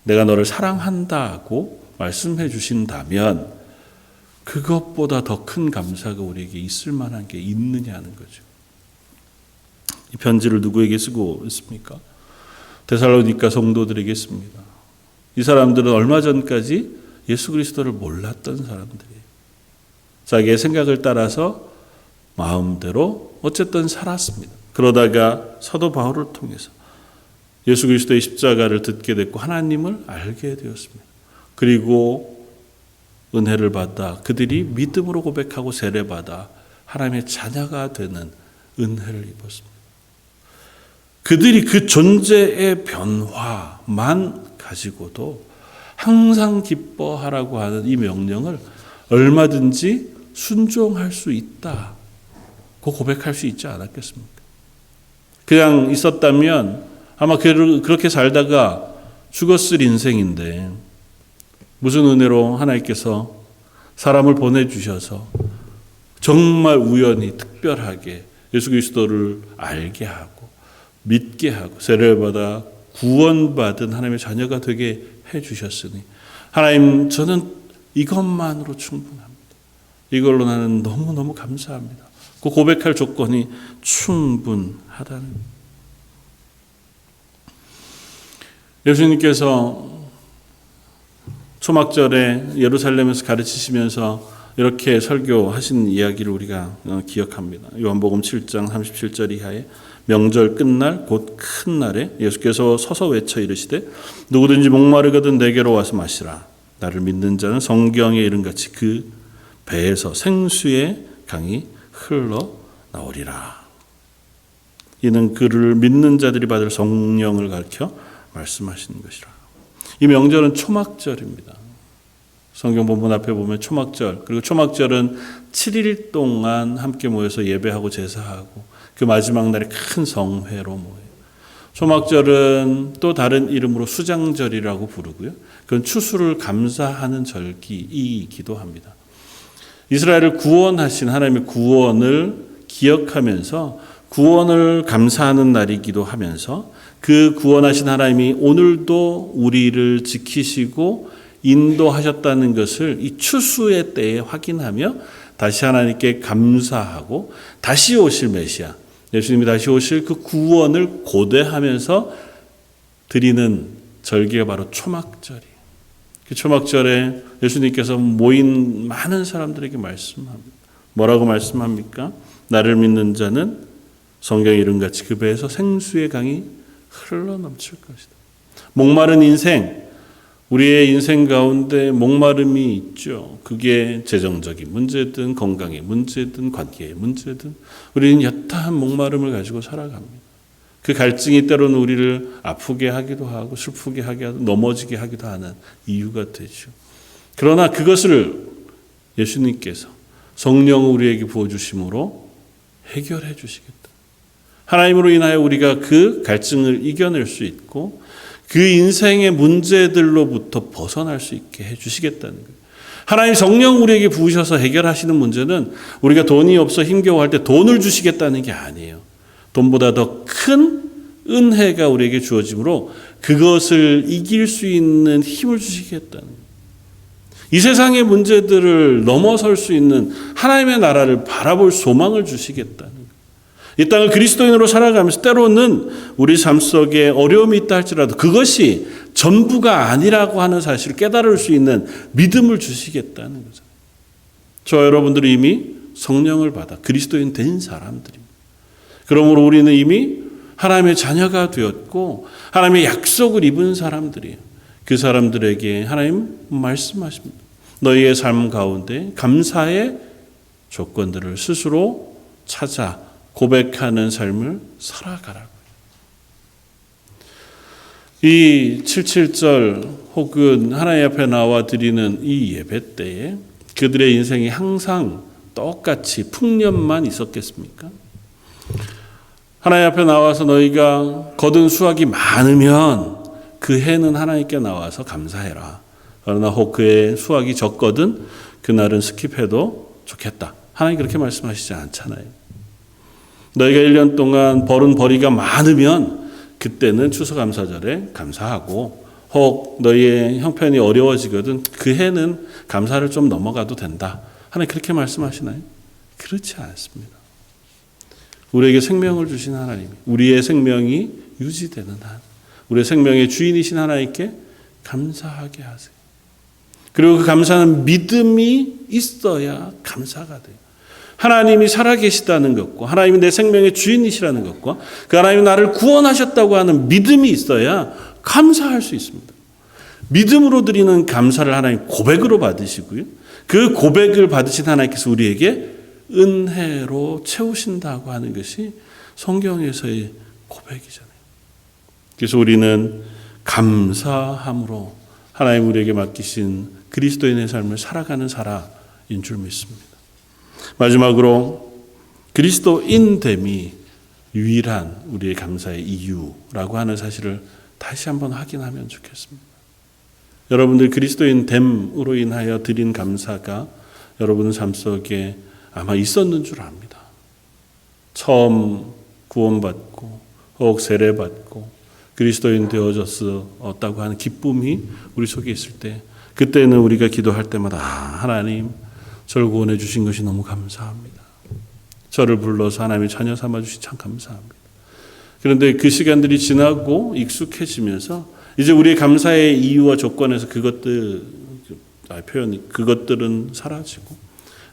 내가 너를 사랑한다고 말씀해 주신다면 그것보다 더 큰 감사가 우리에게 있을 만한 게 있느냐는 거죠. 이 편지를 누구에게 쓰고 있습니까? 데살로니가 성도들에게 씁니다. 이 사람들은 얼마 전까지 예수 그리스도를 몰랐던 사람들이에요. 자기의 생각을 따라서 마음대로 어쨌든 살았습니다. 그러다가 사도 바울을 통해서 예수 그리스도의 십자가를 듣게 됐고 하나님을 알게 되었습니다. 그리고 은혜를 받아 그들이 믿음으로 고백하고 세례받아 하나님의 자녀가 되는 은혜를 입었습니다. 그들이 그 존재의 변화만 가지고도 항상 기뻐하라고 하는 이 명령을 얼마든지 순종할 수 있다고 고백할 수 있지 않았겠습니까? 그냥 있었다면 아마 그렇게 살다가 죽었을 인생인데 무슨 은혜로 하나님께서 사람을 보내주셔서 정말 우연히 특별하게 예수 그리스도를 알게 하고 믿게 하고 세례를 받아 구원받은 하나님의 자녀가 되게 해주셨으니 하나님 저는 이것만으로 충분합니다. 이걸로 나는 너무너무 감사합니다. 그 고백할 조건이 충분하다는 거예요. 예수님께서 초막절에 예루살렘에서 가르치시면서 이렇게 설교하신 이야기를 우리가 기억합니다. 요한복음 7장 37절 이하에 명절 끝날 곧 큰 날에 예수께서 서서 외쳐 이르시되 누구든지 목마르거든 내게로 와서 마시라. 나를 믿는 자는 성경에 이른같이 그 배에서 생수의 강이 흘러 나오리라. 이는 그를 믿는 자들이 받을 성령을 가르쳐 말씀하시는 것이라. 이 명절은 초막절입니다. 성경 본문 앞에 보면 초막절, 그리고 초막절은 7일 동안 함께 모여서 예배하고 제사하고 그 마지막 날에 큰 성회로 모여요. 초막절은 또 다른 이름으로 수장절이라고 부르고요. 그건 추수를 감사하는 절기이기도 합니다. 이스라엘을 구원하신 하나님의 구원을 기억하면서 구원을 감사하는 날이기도 하면서 그 구원하신 하나님이 오늘도 우리를 지키시고 인도하셨다는 것을 이 추수의 때에 확인하며 다시 하나님께 감사하고 다시 오실 메시아, 예수님이 다시 오실 그 구원을 고대하면서 드리는 절기가 바로 초막절이에요. 그 초막절에 예수님께서 모인 많은 사람들에게 말씀합니다. 뭐라고 말씀합니까? 나를 믿는 자는 성경에 이른같이 그 배에서 생수의 강이 흘러넘칠 것이다. 목마른 인생, 우리의 인생 가운데 목마름이 있죠. 그게 재정적인 문제든 건강의 문제든 관계의 문제든 우리는 여타한 목마름을 가지고 살아갑니다. 그 갈증이 때로는 우리를 아프게 하기도 하고 슬프게 하게 하고 넘어지게 하기도 하는 이유가 되죠. 그러나 그것을 예수님께서 성령을 우리에게 부어주심으로 해결해 주시겠다. 하나님으로 인하여 우리가 그 갈증을 이겨낼 수 있고 그 인생의 문제들로부터 벗어날 수 있게 해주시겠다는 거예요. 하나님 성령 우리에게 부으셔서 해결하시는 문제는 우리가 돈이 없어 힘겨워할 때 돈을 주시겠다는 게 아니에요. 돈보다 더 큰 은혜가 우리에게 주어지므로 그것을 이길 수 있는 힘을 주시겠다는 거예요. 이 세상의 문제들을 넘어설 수 있는 하나님의 나라를 바라볼 소망을 주시겠다는 거예요. 이 땅을 그리스도인으로 살아가면서 때로는 우리 삶 속에 어려움이 있다 할지라도 그것이 전부가 아니라고 하는 사실을 깨달을 수 있는 믿음을 주시겠다는 거죠. 저 여러분들이 이미 성령을 받아 그리스도인 된 사람들입니다. 그러므로 우리는 이미 하나님의 자녀가 되었고 하나님의 약속을 입은 사람들이에요. 그 사람들에게 하나님 말씀하십니다. 너희의 삶 가운데 감사의 조건들을 스스로 찾아 고백하는 삶을 살아가라고. 이 77절 혹은 하나님 앞에 나와 드리는 이 예배 때에 그들의 인생이 항상 똑같이 풍년만 있었겠습니까? 하나님 앞에 나와서 너희가 거둔 수확이 많으면 그 해는 하나님께 나와서 감사해라. 그러나 혹 그의 수확이 적거든 그날은 스킵해도 좋겠다. 하나님 그렇게 말씀하시지 않잖아요. 너희가 1년 동안 벌은 벌이가 많으면 그때는 추수감사절에 감사하고 혹 너희의 형편이 어려워지거든 그 해는 감사를 좀 넘어가도 된다. 하나님 그렇게 말씀하시나요? 그렇지 않습니다. 우리에게 생명을 주신 하나님, 우리의 생명이 유지되는 한, 우리의 생명의 주인이신 하나님께 감사하게 하세요. 그리고 그 감사는 믿음이 있어야 감사가 돼요. 하나님이 살아계시다는 것과 하나님이 내 생명의 주인이시라는 것과 그 하나님이 나를 구원하셨다고 하는 믿음이 있어야 감사할 수 있습니다. 믿음으로 드리는 감사를 하나님 고백으로 받으시고요. 그 고백을 받으신 하나님께서 우리에게 은혜로 채우신다고 하는 것이 성경에서의 고백이잖아요. 그래서 우리는 감사함으로 하나님 우리에게 맡기신 그리스도인의 삶을 살아가는 사람인 줄 믿습니다. 마지막으로 그리스도인됨이 유일한 우리의 감사의 이유라고 하는 사실을 다시 한번 확인하면 좋겠습니다. 여러분들 그리스도인됨으로 인하여 드린 감사가 여러분 삶 속에 아마 있었는 줄 압니다. 처음 구원받고 혹 세례받고 그리스도인 되어졌다고 하는 기쁨이 우리 속에 있을 때 그때는 우리가 기도할 때마다 하나님 저를 구원해 주신 것이 너무 감사합니다. 저를 불러서 하나님의 자녀 삼아 주시 참 감사합니다. 그런데 그 시간들이 지나고 익숙해지면서 이제 우리의 감사의 이유와 조건에서 그것들은 사라지고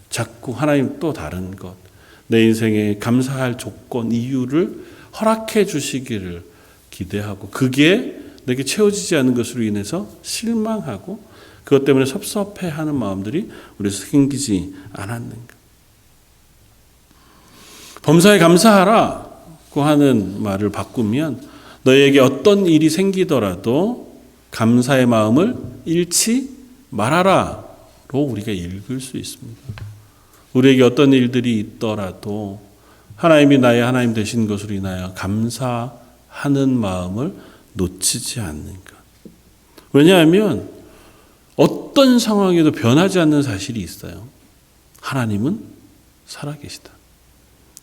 자꾸 하나님 또 다른 것, 내 인생에 감사할 조건, 이유를 허락해 주시기를 기대하고 그게 내게 채워지지 않는 것으로 인해서 실망하고 그것 때문에 섭섭해하는 마음들이 우리에서 생기지 않았는가. 범사에 감사하라고 하는 말을 바꾸면 너희에게 어떤 일이 생기더라도 감사의 마음을 잃지 말아라로 우리가 읽을 수 있습니다. 우리에게 어떤 일들이 있더라도 하나님이 나의 하나님 되신 것으로 인하여 감사하는 마음을 놓치지 않는 것. 왜냐하면 어떤 상황에도 변하지 않는 사실이 있어요. 하나님은 살아계시다.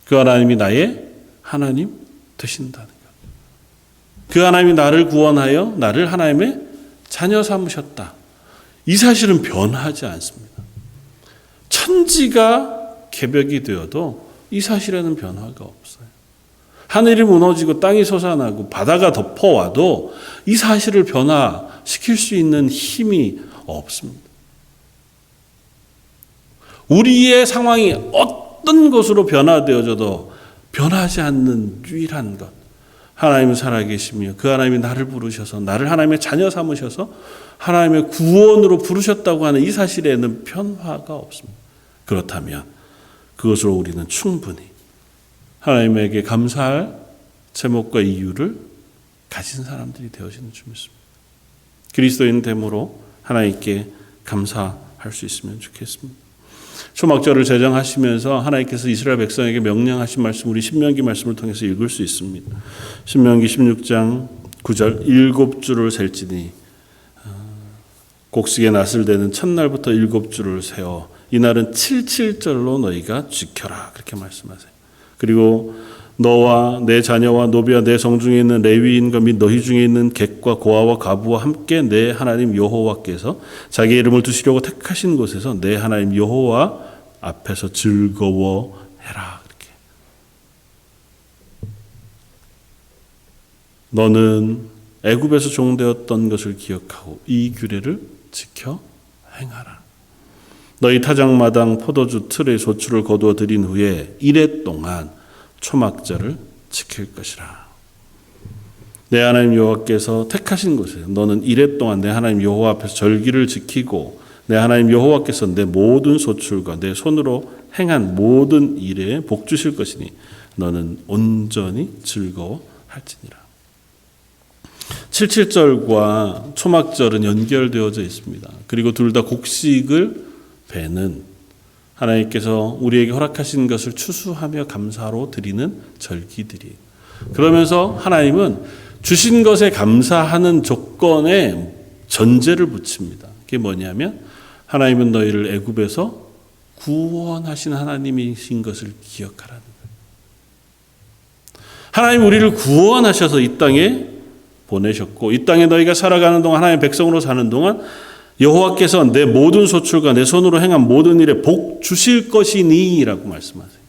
그 하나님이 나의 하나님 되신다는 것. 그 하나님이 나를 구원하여 나를 하나님의 자녀 삼으셨다. 이 사실은 변하지 않습니다. 천지가 개벽이 되어도 이 사실에는 변화가 없어요. 하늘이 무너지고 땅이 솟아나고 바다가 덮어와도 이 사실을 변화시킬 수 있는 힘이 없습니다. 우리의 상황이 어떤 것으로 변화되어져도 변하지 않는 유일한 것. 하나님은 살아계시며 그 하나님이 나를 부르셔서 나를 하나님의 자녀 삼으셔서 하나님의 구원으로 부르셨다고 하는 이 사실에는 변화가 없습니다. 그렇다면 그것으로 우리는 충분히 하나님에게 감사할 제목과 이유를 가진 사람들이 되어지는 줄 믿습니다. 그리스도인 됨으로 하나님께 감사할 수 있으면 좋겠습니다. 초막절을 제정하시면서 하나님께서 이스라엘 백성에게 명령하신 말씀 우리 신명기 말씀을 통해서 읽을 수 있습니다. 신명기 16장 9절 7주를 셀지니 곡식의 낫을 대는 첫날부터 7주를 세어 이날은 77절로 너희가 지켜라 그렇게 말씀하세요. 그리고 너와 내 자녀와 노비와 내 성중에 있는 레위인과 및 너희 중에 있는 객과 고아와 가부와 함께 내 하나님 여호와께서 자기 이름을 두시려고 택하신 곳에서 내 하나님 여호와 앞에서 즐거워해라. 이렇게. 너는 애굽에서 종되었던 것을 기억하고 이 규례를 지켜 행하라. 너희 타작마당 포도주 틀의 소출을 거두어 들인 후에 이레 동안 초막절을 지킬 것이라. 내 하나님 여호와께서 택하신 곳에 너는 이레 동안 내 하나님 여호와 앞에서 절기를 지키고 내 하나님 여호와께서 내 모든 소출과 내 손으로 행한 모든 일에 복 주실 것이니 너는 온전히 즐거워할지니라. 77절과 초막절은 연결되어져 있습니다. 그리고 둘 다 곡식을 베는 하나님께서 우리에게 허락하신 것을 추수하며 감사로 드리는 절기들이. 그러면서 하나님은 주신 것에 감사하는 조건에 전제를 붙입니다. 그게 뭐냐면 하나님은 너희를 애굽에서 구원하신 하나님이신 것을 기억하라는 거예요. 하나님 우리를 구원하셔서 이 땅에 보내셨고 이 땅에 너희가 살아가는 동안 하나님의 백성으로 사는 동안 여호와께서 내 모든 소출과 내 손으로 행한 모든 일에 복 주실 것이니 라고 말씀하세요.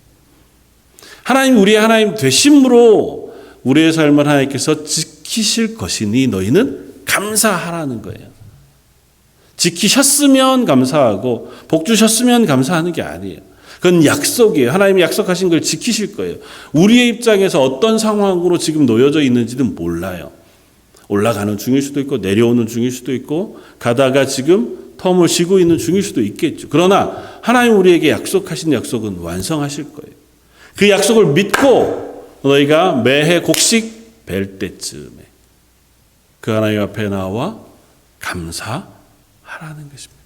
하나님 우리의 하나님 되심으로 우리의 삶을 하나님께서 지키실 것이니 너희는 감사하라는 거예요. 지키셨으면 감사하고 복 주셨으면 감사하는 게 아니에요. 그건 약속이에요. 하나님이 약속하신 걸 지키실 거예요. 우리의 입장에서 어떤 상황으로 지금 놓여져 있는지는 몰라요. 올라가는 중일 수도 있고 내려오는 중일 수도 있고 가다가 지금 텀을 쉬고 있는 중일 수도 있겠죠. 그러나 하나님 우리에게 약속하신 약속은 완성하실 거예요. 그 약속을 믿고 너희가 매해 곡식 벨 때쯤에 그 하나님 앞에 나와 감사하라는 것입니다.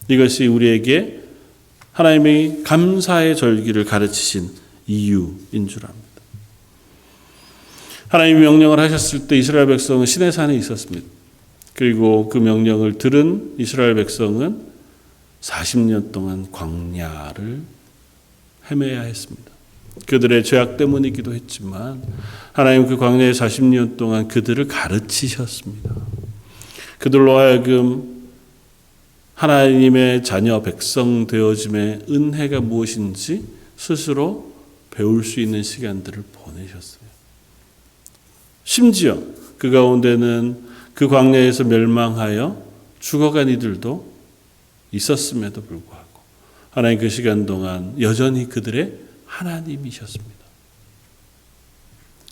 이것이 우리에게 하나님의 감사의 절기를 가르치신 이유인 줄 압니다. 하나님이 명령을 하셨을 때 이스라엘 백성은 시내산에 있었습니다. 그리고 그 명령을 들은 이스라엘 백성은 40년 동안 광야를 헤매야 했습니다. 그들의 죄악 때문이기도 했지만 하나님 그 광야의 40년 동안 그들을 가르치셨습니다. 그들로 하여금 하나님의 자녀 백성 되어짐의 은혜가 무엇인지 스스로 배울 수 있는 시간들을 보내셨어요. 심지어 그 가운데는 그 광야에서 멸망하여 죽어간 이들도 있었음에도 불구하고 하나님 그 시간 동안 여전히 그들의 하나님이셨습니다.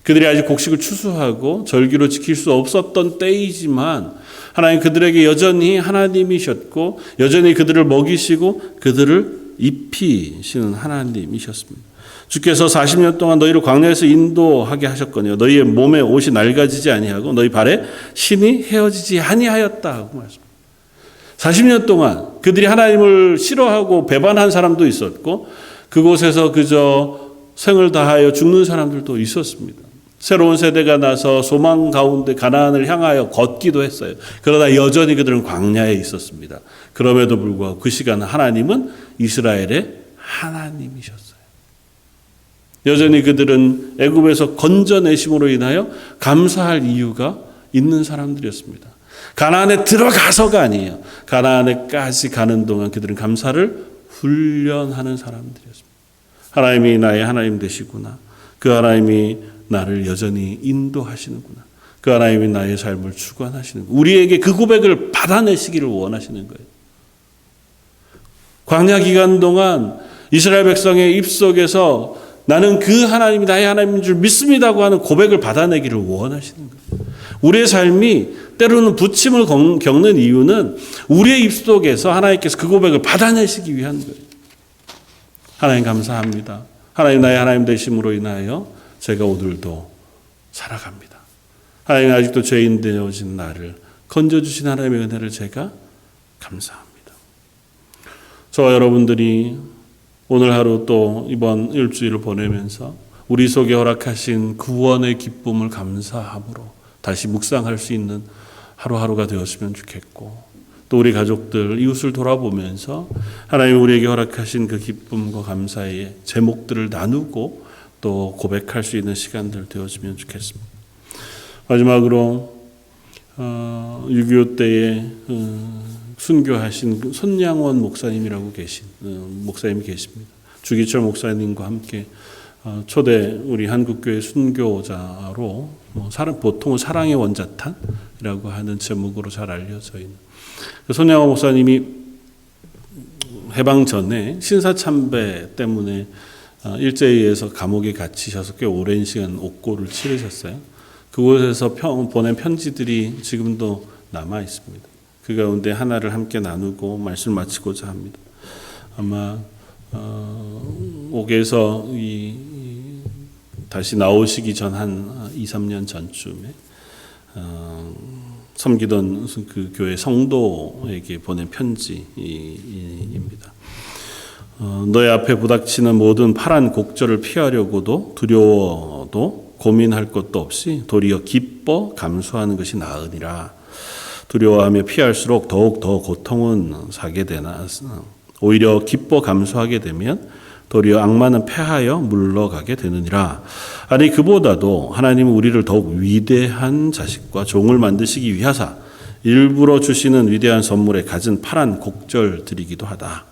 그들이 아직 곡식을 추수하고 절기로 지킬 수 없었던 때이지만 하나님 그들에게 여전히 하나님이셨고 여전히 그들을 먹이시고 그들을 입히시는 하나님이셨습니다. 주께서 40년 동안 너희를 광야에서 인도하게 하셨거니와 너희의 몸에 옷이 낡아지지 아니하고 너희 발에 신이 헤어지지 아니하였다 하고 말씀합니다. 40년 동안 그들이 하나님을 싫어하고 배반한 사람도 있었고 그곳에서 그저 생을 다하여 죽는 사람들도 있었습니다. 새로운 세대가 나서 소망 가운데 가나안을 향하여 걷기도 했어요. 그러나 여전히 그들은 광야에 있었습니다. 그럼에도 불구하고 그 시간 하나님은 이스라엘의 하나님이셨어요. 여전히 그들은 애굽에서 건져내심으로 인하여 감사할 이유가 있는 사람들이었습니다. 가나안에 들어가서가 아니에요. 가나안에까지 가는 동안 그들은 감사를 훈련하는 사람들이었습니다. 하나님이 나의 하나님 되시구나. 그 하나님이 나를 여전히 인도하시는구나. 그 하나님이 나의 삶을 주관하시는구나. 우리에게 그 고백을 받아내시기를 원하시는 거예요. 광야 기간 동안 이스라엘 백성의 입속에서 나는 그 하나님이 나의 하나님인 줄 믿습니다고 하는 고백을 받아내기를 원하시는 거예요. 우리의 삶이 때로는 부침을 겪는 이유는 우리의 입속에서 하나님께서 그 고백을 받아내시기 위한 거예요. 하나님 감사합니다. 하나님 나의 하나님 되심으로 인하여 제가 오늘도 살아갑니다. 하나님 아직도 죄인 되어진 나를 건져주신 하나님의 은혜를 제가 감사합니다. 저와 여러분들이 오늘 하루 또 이번 일주일을 보내면서 우리 속에 허락하신 구원의 기쁨을 감사함으로 다시 묵상할 수 있는 하루하루가 되었으면 좋겠고 또 우리 가족들 이웃을 돌아보면서 하나님 우리에게 허락하신 그 기쁨과 감사의 제목들을 나누고 또 고백할 수 있는 시간들 되어주면 좋겠습니다. 마지막으로 6.25 때에 순교하신 손양원 목사님이라고 계신 목사님이 계십니다. 주기철 목사님과 함께 초대 우리 한국교회 순교자로 보통은 사랑의 원자탄이라고 하는 제목으로 잘 알려져 있는 손양원 목사님이 해방 전에 신사참배 때문에 일제히에서 감옥에 갇히셔서 꽤 오랜 시간 옥고를 치르셨어요. 그곳에서 보낸 편지들이 지금도 남아 있습니다. 그 가운데 하나를 함께 나누고 말씀을 마치고자 합니다. 아마 옥에서 다시 나오시기 전 한 2, 3년 전쯤에 섬기던 그 교회 성도에게 보낸 편지입니다. 너의 앞에 부닥치는 모든 파란 곡절을 피하려고도 두려워도 고민할 것도 없이 도리어 기뻐 감수하는 것이 나으니라. 두려워하며 피할수록 더욱 더 고통은 사게 되나 오히려 기뻐 감수하게 되면 도리어 악마는 패하여 물러가게 되느니라. 아니 그보다도 하나님은 우리를 더욱 위대한 자식과 종을 만드시기 위하사 일부러 주시는 위대한 선물에 갖은 파란 곡절들이기도 하다.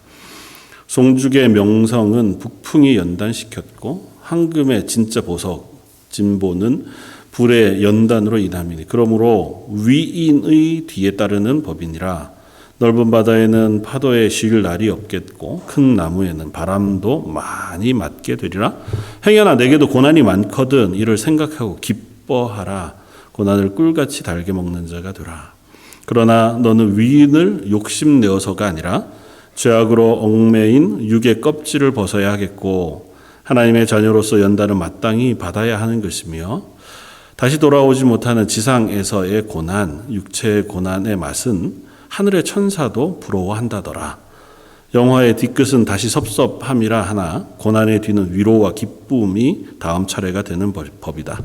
송죽의 명성은 북풍이 연단시켰고 황금의 진짜 보석 진보는 불의 연단으로 인함이니 그러므로 위인의 뒤에 따르는 법이니라. 넓은 바다에는 파도에 쉴 날이 없겠고 큰 나무에는 바람도 많이 맞게 되리라. 행여나 내게도 고난이 많거든 이를 생각하고 기뻐하라. 고난을 꿀같이 달게 먹는 자가 되라. 그러나 너는 위인을 욕심내어서가 아니라 죄악으로 얽매인 육의 껍질을 벗어야 하겠고 하나님의 자녀로서 연단을 마땅히 받아야 하는 것이며 다시 돌아오지 못하는 지상에서의 고난, 육체의 고난의 맛은 하늘의 천사도 부러워한다더라. 영화의 뒤끝은 다시 섭섭함이라 하나 고난의 뒤는 위로와 기쁨이 다음 차례가 되는 법이다.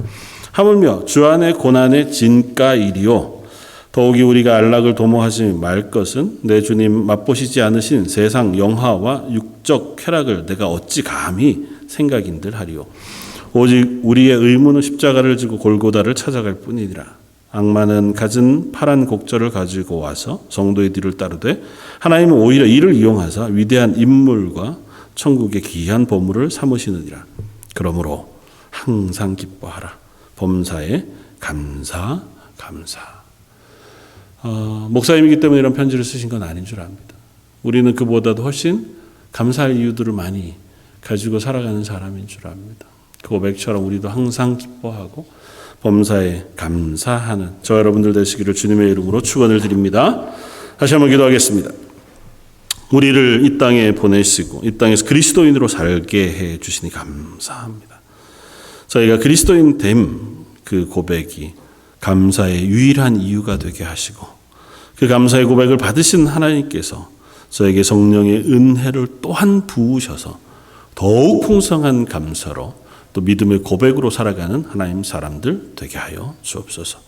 하물며 주 안의 고난의 진가이리요 더욱이 우리가 안락을 도모하지 말 것은 내 주님 맛보시지 않으신 세상 영화와 육적 쾌락을 내가 어찌 감히 생각인들 하리요. 오직 우리의 의무는 십자가를 지고 골고다를 찾아갈 뿐이니라. 악마는 갖은 파란 곡절을 가지고 와서 성도의 뒤를 따르되 하나님은 오히려 이를 이용하사 위대한 인물과 천국의 귀한 보물을 삼으시느니라. 그러므로 항상 기뻐하라. 범사에 감사. 목사님이기 때문에 이런 편지를 쓰신 건 아닌 줄 압니다. 우리는 그보다도 훨씬 감사할 이유들을 많이 가지고 살아가는 사람인 줄 압니다. 그 고백처럼 우리도 항상 기뻐하고 범사에 감사하는 저 여러분들 되시기를 주님의 이름으로 축원을 드립니다. 다시 한번 기도하겠습니다. 우리를 이 땅에 보내시고 이 땅에서 그리스도인으로 살게 해 주시니 감사합니다. 저희가 그리스도인 됨 그 고백이 감사의 유일한 이유가 되게 하시고 그 감사의 고백을 받으신 하나님께서 저에게 성령의 은혜를 또한 부으셔서 더욱 풍성한 감사로 또 믿음의 고백으로 살아가는 하나님 사람들 되게 하여 주옵소서.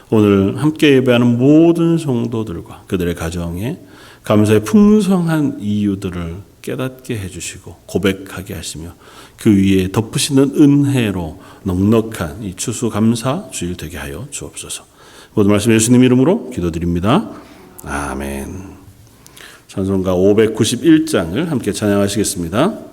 오늘 함께 예배하는 모든 성도들과 그들의 가정에 감사의 풍성한 이유들을 깨닫게 해주시고 고백하게 하시며 그 위에 덮으시는 은혜로 넉넉한 이 추수감사 주일 되게 하여 주옵소서. 모든 말씀 예수님 이름으로 기도드립니다. 아멘. 찬송가 591장을 함께 찬양하시겠습니다.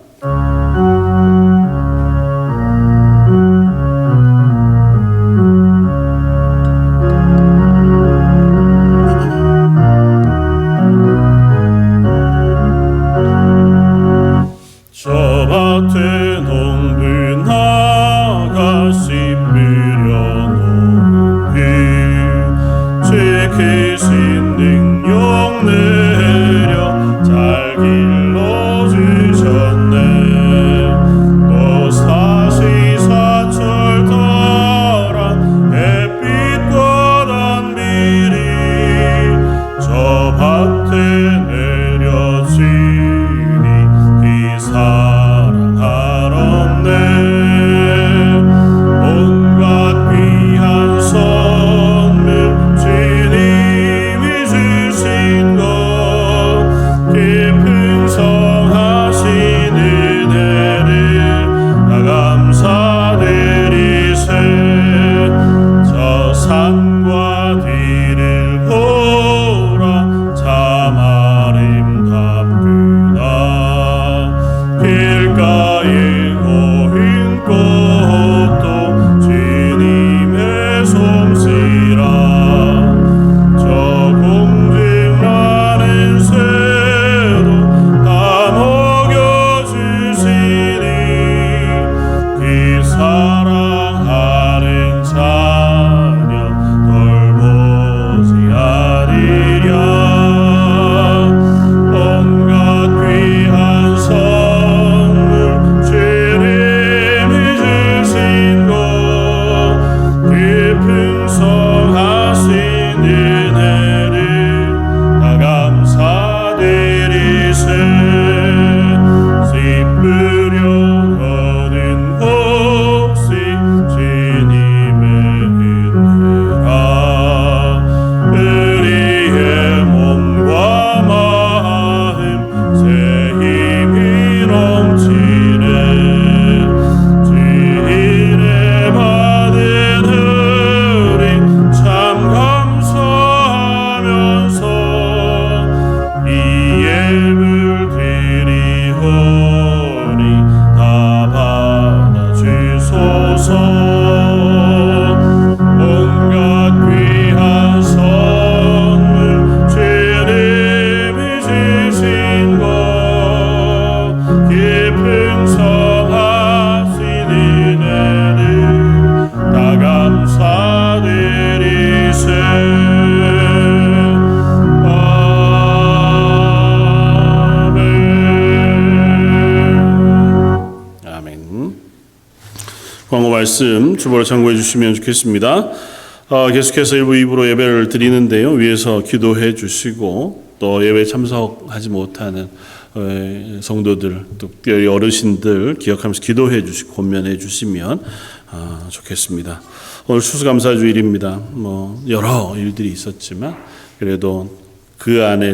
주신 것 광고 말씀 주보를 참고해 주시면 좋겠습니다. 계속해서 1부, 2부로 예배를 드리는데요. 위에서 기도해 주시고 또 예배 참석하지 못하는 성도들 또 특별히 어르신들 기억하면서 기도해 주시고 권면해 주시면 좋겠습니다. 오늘 추수감사주일입니다. 여러 일들이 있었지만 그래도 그 안에